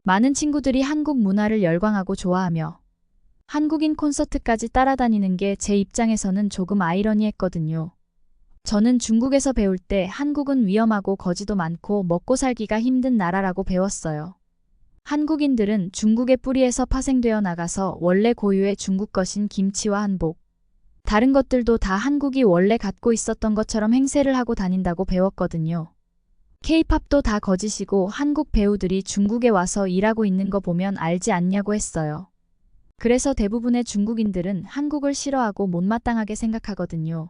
많은 친구들이 한국 문화를 열광하고 좋아하며 한국인 콘서트까지 따라다니는 게 제 입장에서는 조금 아이러니했거든요. 저는 중국에서 배울 때 한국은 위험하고 거지도 많고 먹고 살기가 힘든 나라라고 배웠어요. 한국인들은 중국의 뿌리에서 파생되어 나가서 원래 고유의 중국 것인 김치와 한복, 다른 것들도 다 한국이 원래 갖고 있었던 것처럼 행세를 하고 다닌다고 배웠거든요. K-팝도 다 거짓이고 한국 배우들이 중국에 와서 일하고 있는 거 보면 알지 않냐고 했어요. 그래서 대부분의 중국인들은 한국을 싫어하고 못마땅하게 생각하거든요.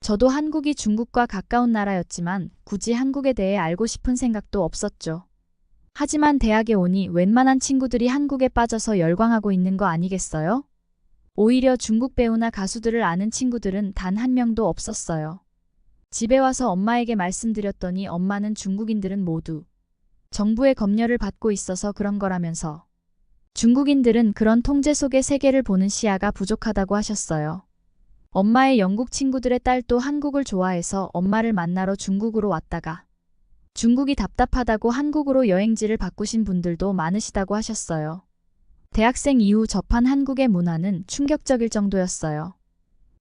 저도 한국이 중국과 가까운 나라였지만 굳이 한국에 대해 알고 싶은 생각도 없었죠. 하지만 대학에 오니 웬만한 친구들이 한국에 빠져서 열광하고 있는 거 아니겠어요? 오히려 중국 배우나 가수들을 아는 친구들은 단 한 명도 없었어요. 집에 와서 엄마에게 말씀드렸더니 엄마는 중국인들은 모두 정부의 검열을 받고 있어서 그런 거라면서 중국인들은 그런 통제 속의 세계를 보는 시야가 부족하다고 하셨어요. 엄마의 영국 친구들의 딸도 한국을 좋아해서 엄마를 만나러 중국으로 왔다가 중국이 답답하다고 한국으로 여행지를 바꾸신 분들도 많으시다고 하셨어요. 대학생 이후 접한 한국의 문화는 충격적일 정도였어요.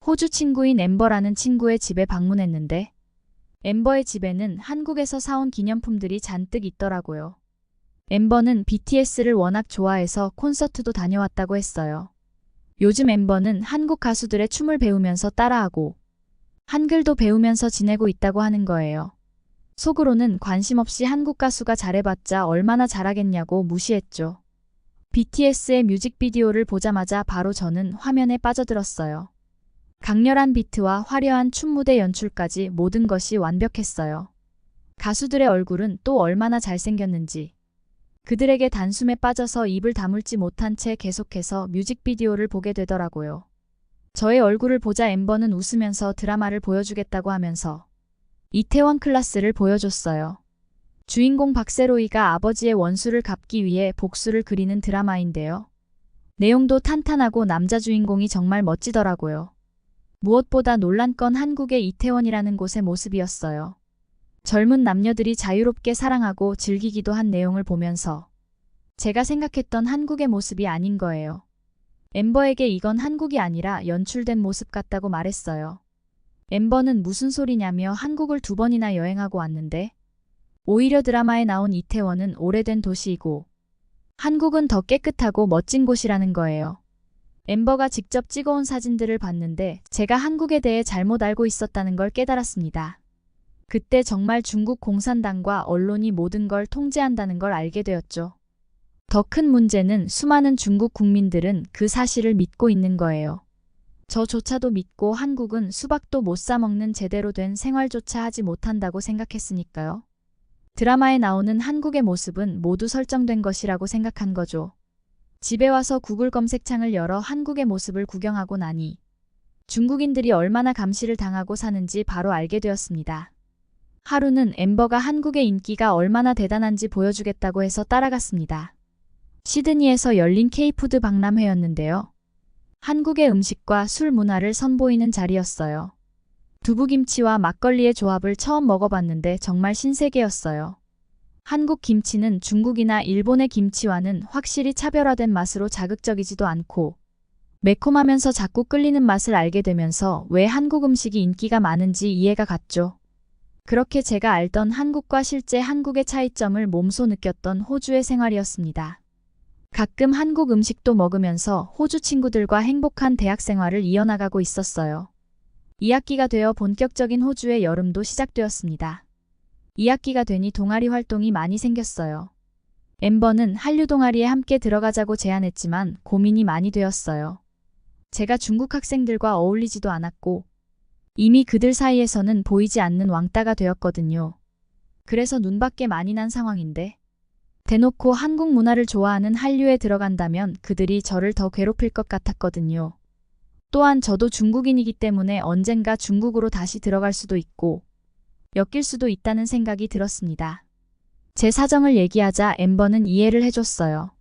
호주 친구인 엠버라는 친구의 집에 방문했는데 엠버의 집에는 한국에서 사온 기념품들이 잔뜩 있더라고요. 엠버는 BTS를 워낙 좋아해서 콘서트도 다녀왔다고 했어요. 요즘 엠버는 한국 가수들의 춤을 배우면서 따라하고 한글도 배우면서 지내고 있다고 하는 거예요. 속으로는 관심 없이 한국 가수가 잘해봤자 얼마나 잘하겠냐고 무시했죠. BTS의 뮤직비디오를 보자마자 바로 저는 화면에 빠져들었어요. 강렬한 비트와 화려한 춤 무대 연출까지 모든 것이 완벽했어요. 가수들의 얼굴은 또 얼마나 잘생겼는지. 그들에게 단숨에 빠져서 입을 다물지 못한 채 계속해서 뮤직비디오를 보게 되더라고요. 저의 얼굴을 보자 엠버는 웃으면서 드라마를 보여주겠다고 하면서 이태원 클라스를 보여줬어요. 주인공 박세로이가 아버지의 원수를 갚기 위해 복수를 그리는 드라마인데요. 내용도 탄탄하고 남자 주인공이 정말 멋지더라고요. 무엇보다 놀란 건 한국의 이태원이라는 곳의 모습이었어요. 젊은 남녀들이 자유롭게 사랑하고 즐기기도 한 내용을 보면서 제가 생각했던 한국의 모습이 아닌 거예요. 엠버에게 이건 한국이 아니라 연출된 모습 같다고 말했어요. 엠버는 무슨 소리냐며 한국을 2번이나 여행하고 왔는데 오히려 드라마에 나온 이태원은 오래된 도시이고 한국은 더 깨끗하고 멋진 곳이라는 거예요. 엠버가 직접 찍어온 사진들을 봤는데 제가 한국에 대해 잘못 알고 있었다는 걸 깨달았습니다. 그때 정말 중국 공산당과 언론이 모든 걸 통제한다는 걸 알게 되었죠. 더 큰 문제는 수많은 중국 국민들은 그 사실을 믿고 있는 거예요. 저조차도 믿고 한국은 수박도 못 사 먹는 제대로 된 생활조차 하지 못한다고 생각했으니까요. 드라마에 나오는 한국의 모습은 모두 설정된 것이라고 생각한 거죠. 집에 와서 구글 검색창을 열어 한국의 모습을 구경하고 나니 중국인들이 얼마나 감시를 당하고 사는지 바로 알게 되었습니다. 하루는 엠버가 한국의 인기가 얼마나 대단한지 보여주겠다고 해서 따라갔습니다. 시드니에서 열린 K푸드 박람회였는데요. 한국의 음식과 술 문화를 선보이는 자리였어요. 두부김치와 막걸리의 조합을 처음 먹어봤는데 정말 신세계였어요. 한국 김치는 중국이나 일본의 김치와는 확실히 차별화된 맛으로 자극적이지도 않고 매콤하면서 자꾸 끌리는 맛을 알게 되면서 왜 한국 음식이 인기가 많은지 이해가 갔죠. 그렇게 제가 알던 한국과 실제 한국의 차이점을 몸소 느꼈던 호주의 생활이었습니다. 가끔 한국 음식도 먹으면서 호주 친구들과 행복한 대학 생활을 이어나가고 있었어요. 2학기가 되어 본격적인 호주의 여름도 시작되었습니다. 2학기가 되니 동아리 활동이 많이 생겼어요. 엠버는 한류 동아리에 함께 들어가자고 제안했지만 고민이 많이 되었어요. 제가 중국 학생들과 어울리지도 않았고 이미 그들 사이에서는 보이지 않는 왕따가 되었거든요. 그래서 눈밖에 많이 난 상황인데 대놓고 한국 문화를 좋아하는 한류에 들어간다면 그들이 저를 더 괴롭힐 것 같았거든요. 또한 저도 중국인이기 때문에 언젠가 중국으로 다시 들어갈 수도 있고 엮일 수도 있다는 생각이 들었습니다. 제 사정을 얘기하자 엠버는 이해를 해줬어요.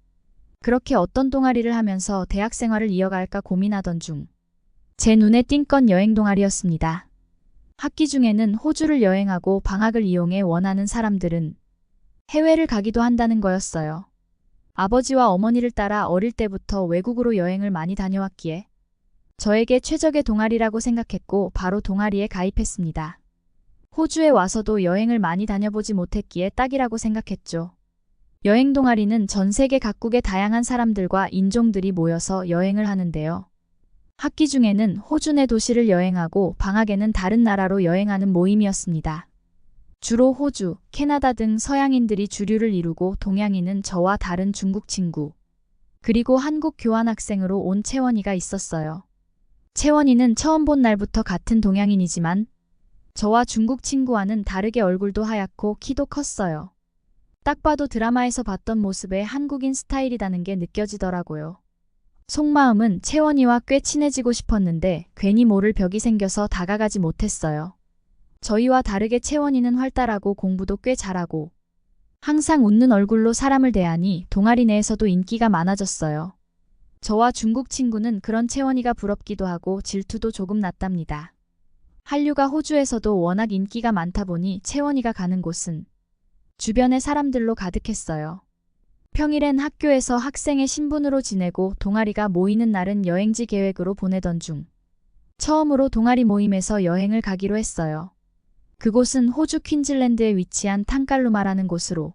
그렇게 어떤 동아리를 하면서 대학 생활을 이어갈까 고민하던 중 제 눈에 띈 건 여행 동아리였습니다. 학기 중에는 호주를 여행하고 방학을 이용해 원하는 사람들은 해외를 가기도 한다는 거였어요. 아버지와 어머니를 따라 어릴 때부터 외국으로 여행을 많이 다녀왔기에 저에게 최적의 동아리라고 생각했고 바로 동아리에 가입했습니다. 호주에 와서도 여행을 많이 다녀보지 못했기에 딱이라고 생각했죠. 여행 동아리는 전 세계 각국의 다양한 사람들과 인종들이 모여서 여행을 하는데요. 학기 중에는 호주 내 도시를 여행하고 방학에는 다른 나라로 여행하는 모임이었습니다. 주로 호주, 캐나다 등 서양인들이 주류를 이루고 동양인은 저와 다른 중국 친구, 그리고 한국 교환학생으로 온 채원이가 있었어요. 채원이는 처음 본 날부터 같은 동양인이지만 저와 중국 친구와는 다르게 얼굴도 하얗고 키도 컸어요. 딱 봐도 드라마에서 봤던 모습의 한국인 스타일이라는 게 느껴지더라고요. 속마음은 채원이와 꽤 친해지고 싶었는데 괜히 모를 벽이 생겨서 다가가지 못했어요. 저희와 다르게 채원이는 활달하고 공부도 꽤 잘하고 항상 웃는 얼굴로 사람을 대하니 동아리 내에서도 인기가 많아졌어요. 저와 중국 친구는 그런 채원이가 부럽기도 하고 질투도 조금 났답니다. 한류가 호주에서도 워낙 인기가 많다 보니 채원이가 가는 곳은 주변의 사람들로 가득했어요. 평일엔 학교에서 학생의 신분으로 지내고 동아리가 모이는 날은 여행지 계획으로 보내던 중 처음으로 동아리 모임에서 여행을 가기로 했어요. 그곳은 호주 퀸즐랜드에 위치한 탕칼루마라는 곳으로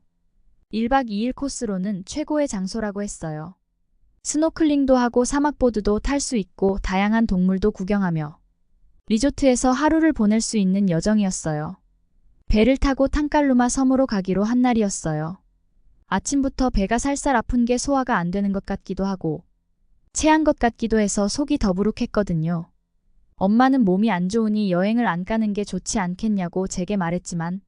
1박 2일 코스로는 최고의 장소라고 했어요. 스노클링도 하고 사막보드도 탈 수 있고 다양한 동물도 구경하며 리조트에서 하루를 보낼 수 있는 여정이었어요. 배를 타고 탕칼루마 섬으로 가기로 한 날이었어요. 아침부터 배가 살살 아픈 게 소화가 안 되는 것 같기도 하고 체한 것 같기도 해서 속이 더부룩했거든요. 엄마는 몸이 안 좋으니 여행을 안 가는 게 좋지 않겠냐고 제게 말했지만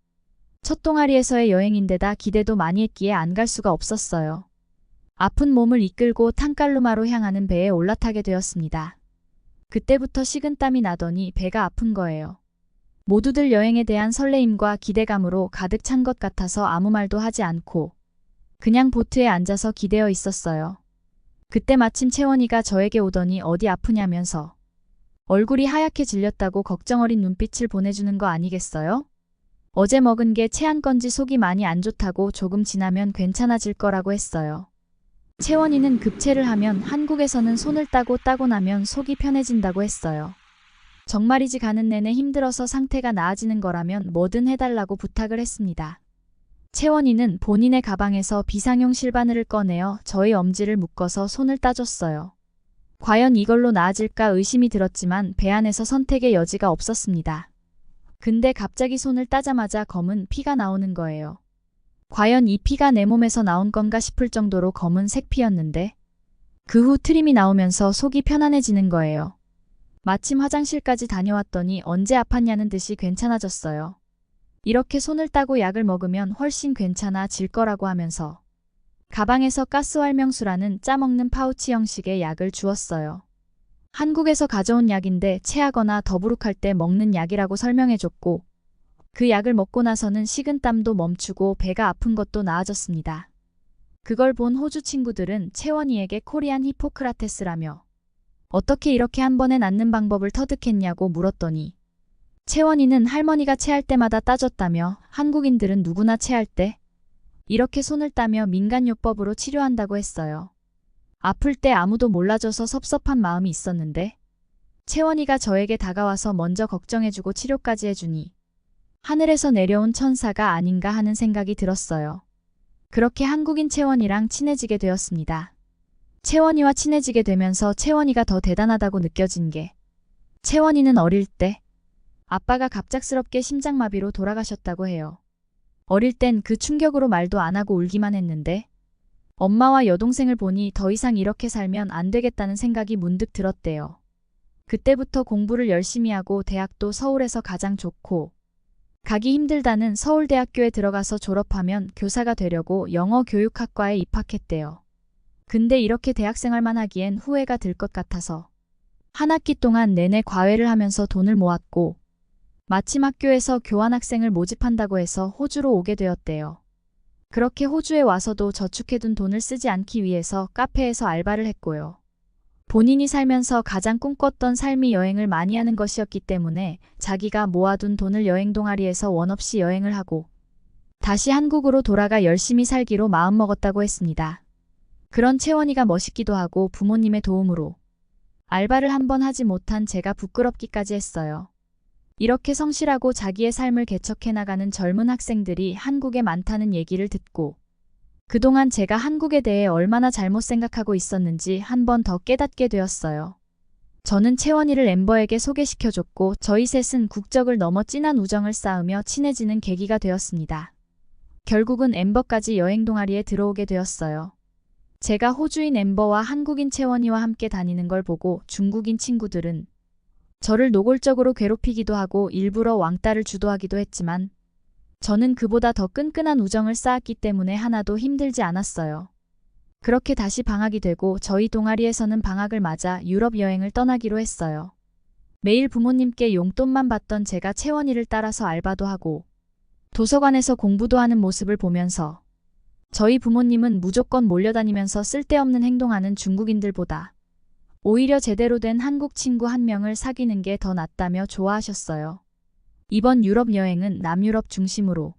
첫 동아리에서의 여행인데다 기대도 많이 했기에 안 갈 수가 없었어요. 아픈 몸을 이끌고 탕칼루마로 향하는 배에 올라타게 되었습니다. 그때부터 식은땀이 나더니 배가 아픈 거예요. 모두들 여행에 대한 설레임과 기대감으로 가득 찬 것 같아서 아무 말도 하지 않고 그냥 보트에 앉아서 기대어 있었어요. 그때 마침 채원이가 저에게 오더니 어디 아프냐면서 얼굴이 하얗게 질렸다고 걱정 어린 눈빛을 보내주는 거 아니겠어요? 어제 먹은 게 체한 건지 속이 많이 안 좋다고 조금 지나면 괜찮아질 거라고 했어요. 채원이는 급체를 하면 한국에서는 손을 따고 나면 속이 편해진다고 했어요. 정말이지 가는 내내 힘들어서 상태가 나아지는 거라면 뭐든 해달라고 부탁을 했습니다. 채원이는 본인의 가방에서 비상용 실바늘을 꺼내어 저의 엄지를 묶어서 손을 따줬어요. 과연 이걸로 나아질까 의심이 들었지만 배 안에서 선택의 여지가 없었습니다. 근데 갑자기 손을 따자마자 검은 피가 나오는 거예요. 과연 이 피가 내 몸에서 나온 건가 싶을 정도로 검은색 피였는데 그 후 트림이 나오면서 속이 편안해지는 거예요. 마침 화장실까지 다녀왔더니 언제 아팠냐는 듯이 괜찮아졌어요. 이렇게 손을 따고 약을 먹으면 훨씬 괜찮아질 거라고 하면서 가방에서 가스활명수라는 짜먹는 파우치 형식의 약을 주었어요. 한국에서 가져온 약인데 체하거나 더부룩할 때 먹는 약이라고 설명해줬고 그 약을 먹고 나서는 식은땀도 멈추고 배가 아픈 것도 나아졌습니다. 그걸 본 호주 친구들은 채원이에게 코리안 히포크라테스라며 어떻게 이렇게 한 번에 낫는 방법을 터득했냐고 물었더니 채원이는 할머니가 체할 때마다 따졌다며 한국인들은 누구나 체할 때 이렇게 손을 따며 민간요법으로 치료한다고 했어요. 아플 때 아무도 몰라줘서 섭섭한 마음이 있었는데 채원이가 저에게 다가와서 먼저 걱정해주고 치료까지 해주니 하늘에서 내려온 천사가 아닌가 하는 생각이 들었어요. 그렇게 한국인 채원이랑 친해지게 되었습니다. 채원이와 친해지게 되면서 채원이가 더 대단하다고 느껴진 게 채원이는 어릴 때 아빠가 갑작스럽게 심장마비로 돌아가셨다고 해요. 어릴 땐 그 충격으로 말도 안 하고 울기만 했는데 엄마와 여동생을 보니 더 이상 이렇게 살면 안 되겠다는 생각이 문득 들었대요. 그때부터 공부를 열심히 하고 대학도 서울에서 가장 좋고 가기 힘들다는 서울대학교에 들어가서 졸업하면 교사가 되려고 영어교육학과에 입학했대요. 근데 이렇게 대학생활만 하기엔 후회가 들 것 같아서 한 학기 동안 내내 과외를 하면서 돈을 모았고 마침 학교에서 교환학생을 모집한다고 해서 호주로 오게 되었대요. 그렇게 호주에 와서도 저축해둔 돈을 쓰지 않기 위해서 카페에서 알바를 했고요. 본인이 살면서 가장 꿈꿨던 삶이 여행을 많이 하는 것이었기 때문에 자기가 모아둔 돈을 여행 동아리에서 원 없이 여행을 하고 다시 한국으로 돌아가 열심히 살기로 마음먹었다고 했습니다. 그런 채원이가 멋있기도 하고 부모님의 도움으로 알바를 한 번 하지 못한 제가 부끄럽기까지 했어요. 이렇게 성실하고 자기의 삶을 개척해 나가는 젊은 학생들이 한국에 많다는 얘기를 듣고 그동안 제가 한국에 대해 얼마나 잘못 생각하고 있었는지 한 번 더 깨닫게 되었어요. 저는 채원이를 엠버에게 소개시켜줬고 저희 셋은 국적을 넘어 진한 우정을 쌓으며 친해지는 계기가 되었습니다. 결국은 엠버까지 여행 동아리에 들어오게 되었어요. 제가 호주인 엠버와 한국인 채원이와 함께 다니는 걸 보고 중국인 친구들은 저를 노골적으로 괴롭히기도 하고 일부러 왕따를 주도하기도 했지만 저는 그보다 더 끈끈한 우정을 쌓았기 때문에 하나도 힘들지 않았어요. 그렇게 다시 방학이 되고 저희 동아리에서는 방학을 맞아 유럽 여행을 떠나기로 했어요. 매일 부모님께 용돈만 받던 제가 채원이를 따라서 알바도 하고 도서관에서 공부도 하는 모습을 보면서 저희 부모님은 무조건 몰려다니면서 쓸데없는 행동하는 중국인들보다 오히려 제대로 된 한국 친구 한 명을 사귀는 게 더 낫다며 좋아하셨어요. 이번 유럽 여행은 남유럽 중심으로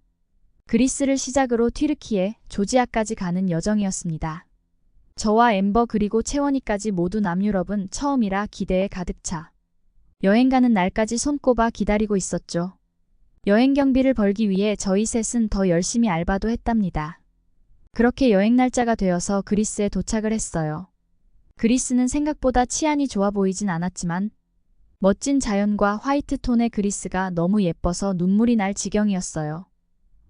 그리스를 시작으로 튀르키예, 조지아까지 가는 여정이었습니다. 저와 엠버 그리고 채원이까지 모두 남유럽은 처음이라 기대에 가득 차 여행 가는 날까지 손꼽아 기다리고 있었죠. 여행 경비를 벌기 위해 저희 셋은 더 열심히 알바도 했답니다. 그렇게 여행 날짜가 되어서 그리스에 도착을 했어요. 그리스는 생각보다 치안이 좋아 보이진 않았지만 멋진 자연과 화이트 톤의 그리스가 너무 예뻐서 눈물이 날 지경이었어요.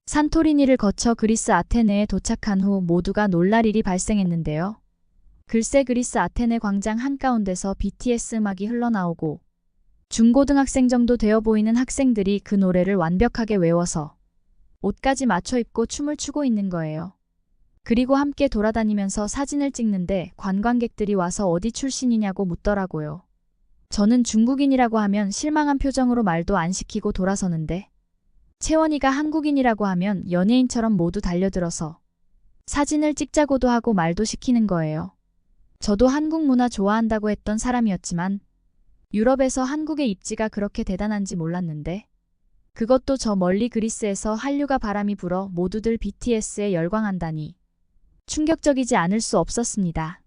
산토리니를 거쳐 그리스 아테네에 도착한 후 모두가 놀랄 일이 발생했는데요. 글쎄 그리스 아테네 광장 한가운데서 BTS 음악이 흘러나오고 중고등학생 정도 되어 보이는 학생들이 그 노래를 완벽하게 외워서 옷까지 맞춰 입고 춤을 추고 있는 거예요. 그리고 함께 돌아다니면서 사진을 찍는데 관광객들이 와서 어디 출신이냐고 묻더라고요. 저는 중국인이라고 하면 실망한 표정으로 말도 안 시키고 돌아서는데 채원이가 한국인이라고 하면 연예인처럼 모두 달려들어서 사진을 찍자고도 하고 말도 시키는 거예요. 저도 한국 문화 좋아한다고 했던 사람이었지만 유럽에서 한국의 입지가 그렇게 대단한지 몰랐는데 그것도 저 멀리 그리스에서 한류가 바람이 불어 모두들 BTS에 열광한다니 충격적이지 않을 수 없었습니다.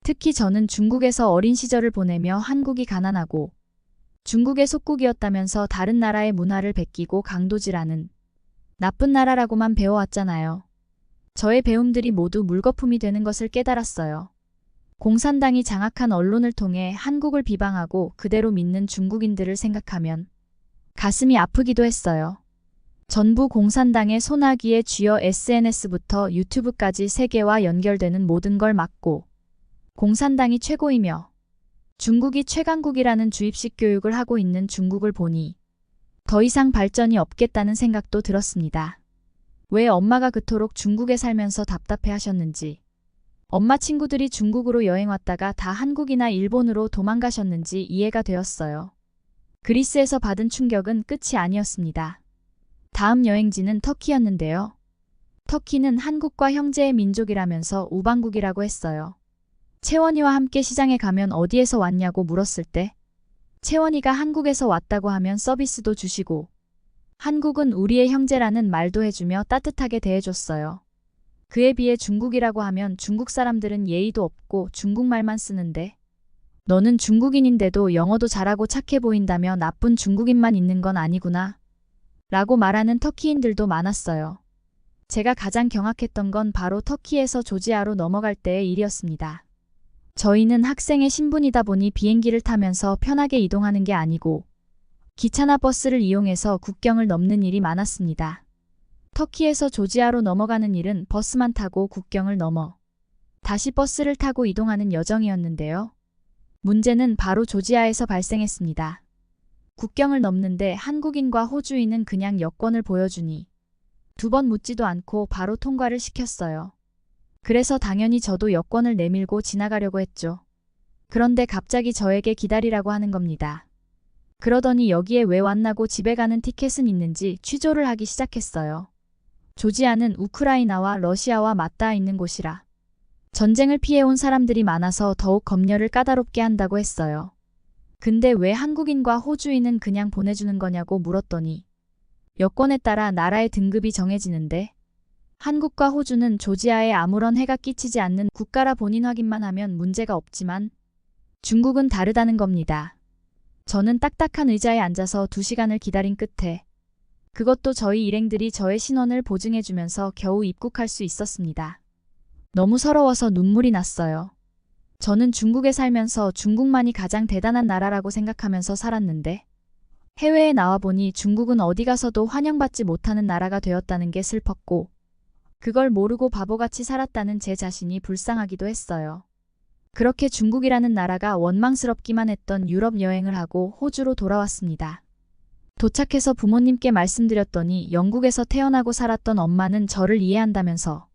특히 저는 중국에서 어린 시절을 보내며 한국이 가난하고 중국의 속국이었다면서 다른 나라의 문화를 베끼고 강도질하는 나쁜 나라라고만 배워왔잖아요. 저의 배움들이 모두 물거품이 되는 것을 깨달았어요. 공산당이 장악한 언론을 통해 한국을 비방하고 그대로 믿는 중국인들을 생각하면 가슴이 아프기도 했어요. 전부 공산당의 손아귀에 쥐어 SNS부터 유튜브까지 세계와 연결되는 모든 걸 막고 공산당이 최고이며 중국이 최강국이라는 주입식 교육을 하고 있는 중국을 보니 더 이상 발전이 없겠다는 생각도 들었습니다. 왜 엄마가 그토록 중국에 살면서 답답해 하셨는지, 엄마 친구들이 중국으로 여행 왔다가 다 한국이나 일본으로 도망가셨는지 이해가 되었어요. 그리스에서 받은 충격은 끝이 아니었습니다. 다음 여행지는 터키였는데요. 터키는 한국과 형제의 민족이라면서 우방국이라고 했어요. 채원이와 함께 시장에 가면 어디에서 왔냐고 물었을 때 채원이가 한국에서 왔다고 하면 서비스도 주시고 한국은 우리의 형제라는 말도 해주며 따뜻하게 대해줬어요. 그에 비해 중국이라고 하면 중국 사람들은 예의도 없고 중국말만 쓰는데 너는 중국인인데도 영어도 잘하고 착해 보인다며 나쁜 중국인만 있는 건 아니구나 라고 말하는 터키인들도 많았어요. 제가 가장 경악했던 건 바로 터키에서 조지아로 넘어갈 때의 일이었습니다. 저희는 학생의 신분이다 보니 비행기를 타면서 편하게 이동하는 게 아니고 기차나 버스를 이용해서 국경을 넘는 일이 많았습니다. 터키에서 조지아로 넘어가는 일은 버스만 타고 국경을 넘어 다시 버스를 타고 이동하는 여정이었는데요. 문제는 바로 조지아에서 발생했습니다. 국경을 넘는데 한국인과 호주인은 그냥 여권을 보여주니 두 번 묻지도 않고 바로 통과를 시켰어요. 그래서 당연히 저도 여권을 내밀고 지나가려고 했죠. 그런데 갑자기 저에게 기다리라고 하는 겁니다. 그러더니 여기에 왜 왔나고 집에 가는 티켓은 있는지 취조를 하기 시작했어요. 조지아는 우크라이나와 러시아와 맞닿아 있는 곳이라 전쟁을 피해온 사람들이 많아서 더욱 검열을 까다롭게 한다고 했어요. 근데 왜 한국인과 호주인은 그냥 보내주는 거냐고 물었더니 여권에 따라 나라의 등급이 정해지는데 한국과 호주는 조지아에 아무런 해가 끼치지 않는 국가라 본인 확인만 하면 문제가 없지만 중국은 다르다는 겁니다. 저는 딱딱한 의자에 앉아서 2시간을 기다린 끝에 그것도 저희 일행들이 저의 신원을 보증해주면서 겨우 입국할 수 있었습니다. 너무 서러워서 눈물이 났어요. 저는 중국에 살면서 중국만이 가장 대단한 나라라고 생각하면서 살았는데 해외에 나와보니 중국은 어디 가서도 환영받지 못하는 나라가 되었다는 게 슬펐고 그걸 모르고 바보같이 살았다는 제 자신이 불쌍하기도 했어요. 그렇게 중국이라는 나라가 원망스럽기만 했던 유럽 여행을 하고 호주로 돌아왔습니다. 도착해서 부모님께 말씀드렸더니 영국에서 태어나고 살았던 엄마는 저를 이해한다면서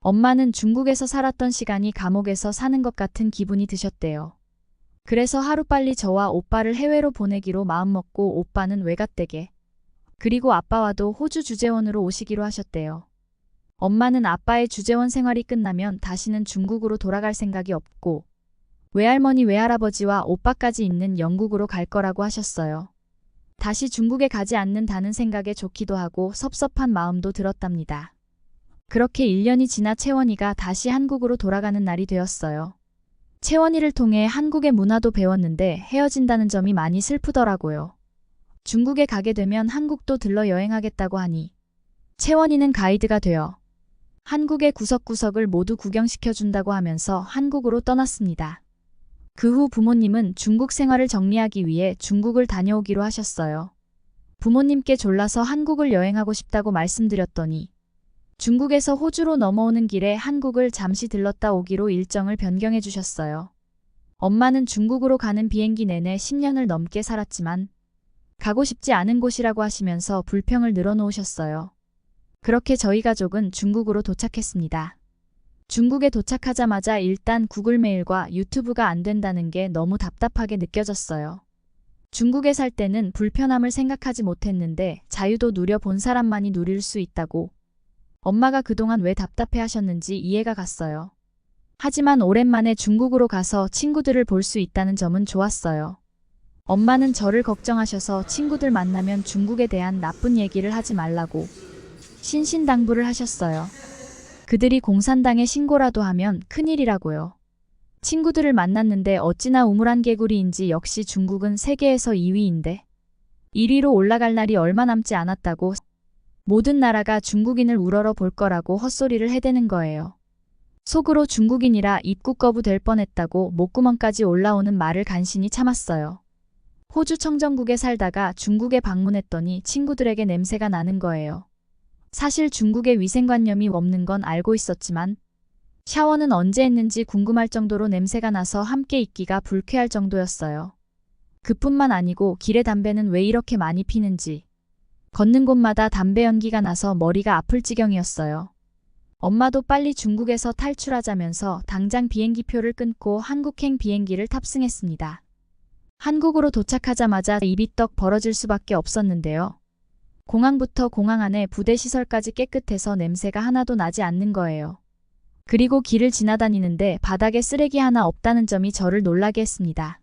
엄마는 중국에서 살았던 시간이 감옥에서 사는 것 같은 기분이 드셨대요. 그래서 하루빨리 저와 오빠를 해외로 보내기로 마음먹고 오빠는 외갓댁에 그리고 아빠와도 호주 주재원으로 오시기로 하셨대요. 엄마는 아빠의 주재원 생활이 끝나면 다시는 중국으로 돌아갈 생각이 없고 외할머니 외할아버지와 오빠까지 있는 영국으로 갈 거라고 하셨어요. 다시 중국에 가지 않는다는 생각에 좋기도 하고 섭섭한 마음도 들었답니다. 그렇게 1년이 지나 채원이가 다시 한국으로 돌아가는 날이 되었어요. 채원이를 통해 한국의 문화도 배웠는데 헤어진다는 점이 많이 슬프더라고요. 중국에 가게 되면 한국도 들러 여행하겠다고 하니 채원이는 가이드가 되어 한국의 구석구석을 모두 구경시켜준다고 하면서 한국으로 떠났습니다. 그 후 부모님은 중국 생활을 정리하기 위해 중국을 다녀오기로 하셨어요. 부모님께 졸라서 한국을 여행하고 싶다고 말씀드렸더니 중국에서 호주로 넘어오는 길에 한국을 잠시 들렀다 오기로 일정을 변경해 주셨어요. 엄마는 중국으로 가는 비행기 내내 10년을 넘게 살았지만 가고 싶지 않은 곳이라고 하시면서 불평을 늘어놓으셨어요. 그렇게 저희 가족은 중국으로 도착했습니다. 중국에 도착하자마자 일단 구글 메일과 유튜브가 안 된다는 게 너무 답답하게 느껴졌어요. 중국에 살 때는 불편함을 생각하지 못했는데 자유도 누려본 사람만이 누릴 수 있다고 엄마가 그동안 왜 답답해 하셨는지 이해가 갔어요. 하지만 오랜만에 중국으로 가서 친구들을 볼 수 있다는 점은 좋았어요. 엄마는 저를 걱정하셔서 친구들 만나면 중국에 대한 나쁜 얘기를 하지 말라고 신신당부를 하셨어요. 그들이 공산당에 신고라도 하면 큰일이라고요. 친구들을 만났는데 어찌나 우물안 개구리인지 역시 중국은 세계에서 2위인데 1위로 올라갈 날이 얼마 남지 않았다고 모든 나라가 중국인을 우러러 볼 거라고 헛소리를 해대는 거예요. 속으로 중국인이라 입국 거부 될 뻔했다고 목구멍까지 올라오는 말을 간신히 참았어요. 호주 청정국에 살다가 중국에 방문했더니 친구들에게 냄새가 나는 거예요. 사실 중국에 위생관념이 없는 건 알고 있었지만 샤워는 언제 했는지 궁금할 정도로 냄새가 나서 함께 있기가 불쾌할 정도였어요. 그뿐만 아니고 길에 담배는 왜 이렇게 많이 피는지 걷는 곳마다 담배 연기가 나서 머리가 아플 지경이었어요. 엄마도 빨리 중국에서 탈출하자면서 당장 비행기표를 끊고 한국행 비행기를 탑승했습니다. 한국으로 도착하자마자 입이 떡 벌어질 수밖에 없었는데요. 공항부터 공항 안에 부대 시설까지 깨끗해서 냄새가 하나도 나지 않는 거예요. 그리고 길을 지나다니는데 바닥에 쓰레기 하나 없다는 점이 저를 놀라게 했습니다.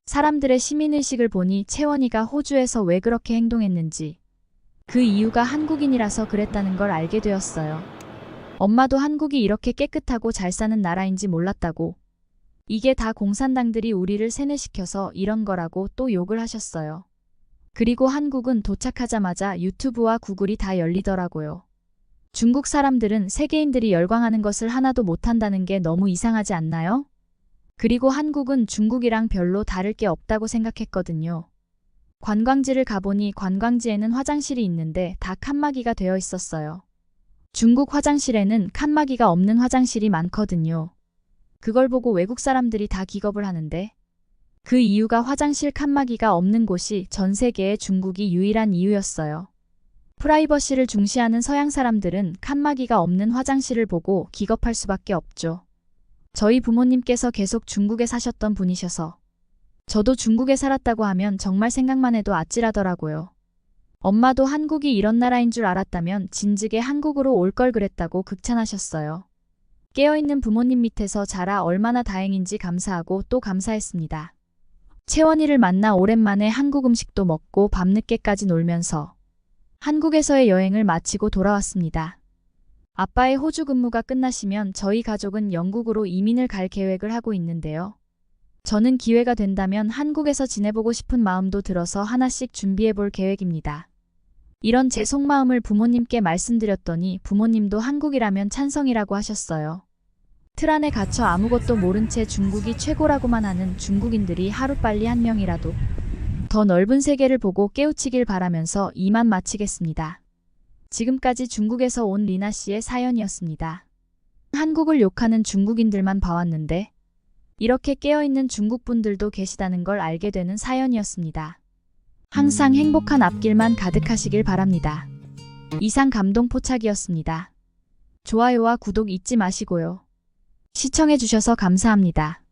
사람들의 시민의식을 보니 채원이가 호주에서 왜 그렇게 행동했는지 그 이유가 한국인이라서 그랬다는 걸 알게 되었어요. 엄마도 한국이 이렇게 깨끗하고 잘 사는 나라인지 몰랐다고. 이게 다 공산당들이 우리를 세뇌시켜서 이런 거라고 또 욕을 하셨어요. 그리고 한국은 도착하자마자 유튜브와 구글이 다 열리더라고요. 중국 사람들은 세계인들이 열광하는 것을 하나도 못한다는 게 너무 이상하지 않나요? 그리고 한국은 중국이랑 별로 다를 게 없다고 생각했거든요. 관광지를 가보니 관광지에는 화장실이 있는데 다 칸막이가 되어 있었어요. 중국 화장실에는 칸막이가 없는 화장실이 많거든요. 그걸 보고 외국 사람들이 다 기겁을 하는데 그 이유가 화장실 칸막이가 없는 곳이 전 세계에 중국이 유일한 이유였어요. 프라이버시를 중시하는 서양 사람들은 칸막이가 없는 화장실을 보고 기겁할 수밖에 없죠. 저희 부모님께서 계속 중국에 사셨던 분이셔서 저도 중국에 살았다고 하면 정말 생각만 해도 아찔하더라고요. 엄마도 한국이 이런 나라인 줄 알았다면 진즉에 한국으로 올 걸 그랬다고 극찬하셨어요. 깨어있는 부모님 밑에서 자라 얼마나 다행인지 감사하고 또 감사했습니다. 채원이를 만나 오랜만에 한국 음식도 먹고 밤늦게까지 놀면서 한국에서의 여행을 마치고 돌아왔습니다. 아빠의 호주 근무가 끝나시면 저희 가족은 영국으로 이민을 갈 계획을 하고 있는데요. 저는 기회가 된다면 한국에서 지내보고 싶은 마음도 들어서 하나씩 준비해 볼 계획입니다. 이런 제 속마음을 부모님께 말씀드렸더니 부모님도 한국이라면 찬성이라고 하셨어요. 틀 안에 갇혀 아무것도 모른 채 중국이 최고라고만 하는 중국인들이 하루빨리 한 명이라도 더 넓은 세계를 보고 깨우치길 바라면서 이만 마치겠습니다. 지금까지 중국에서 온 리나 씨의 사연이었습니다. 한국을 욕하는 중국인들만 봐왔는데 이렇게 깨어있는 중국분들도 계시다는 걸 알게 되는 사연이었습니다. 항상 행복한 앞길만 가득하시길 바랍니다. 이상 감동 포착이었습니다. 좋아요와 구독 잊지 마시고요. 시청해주셔서 감사합니다.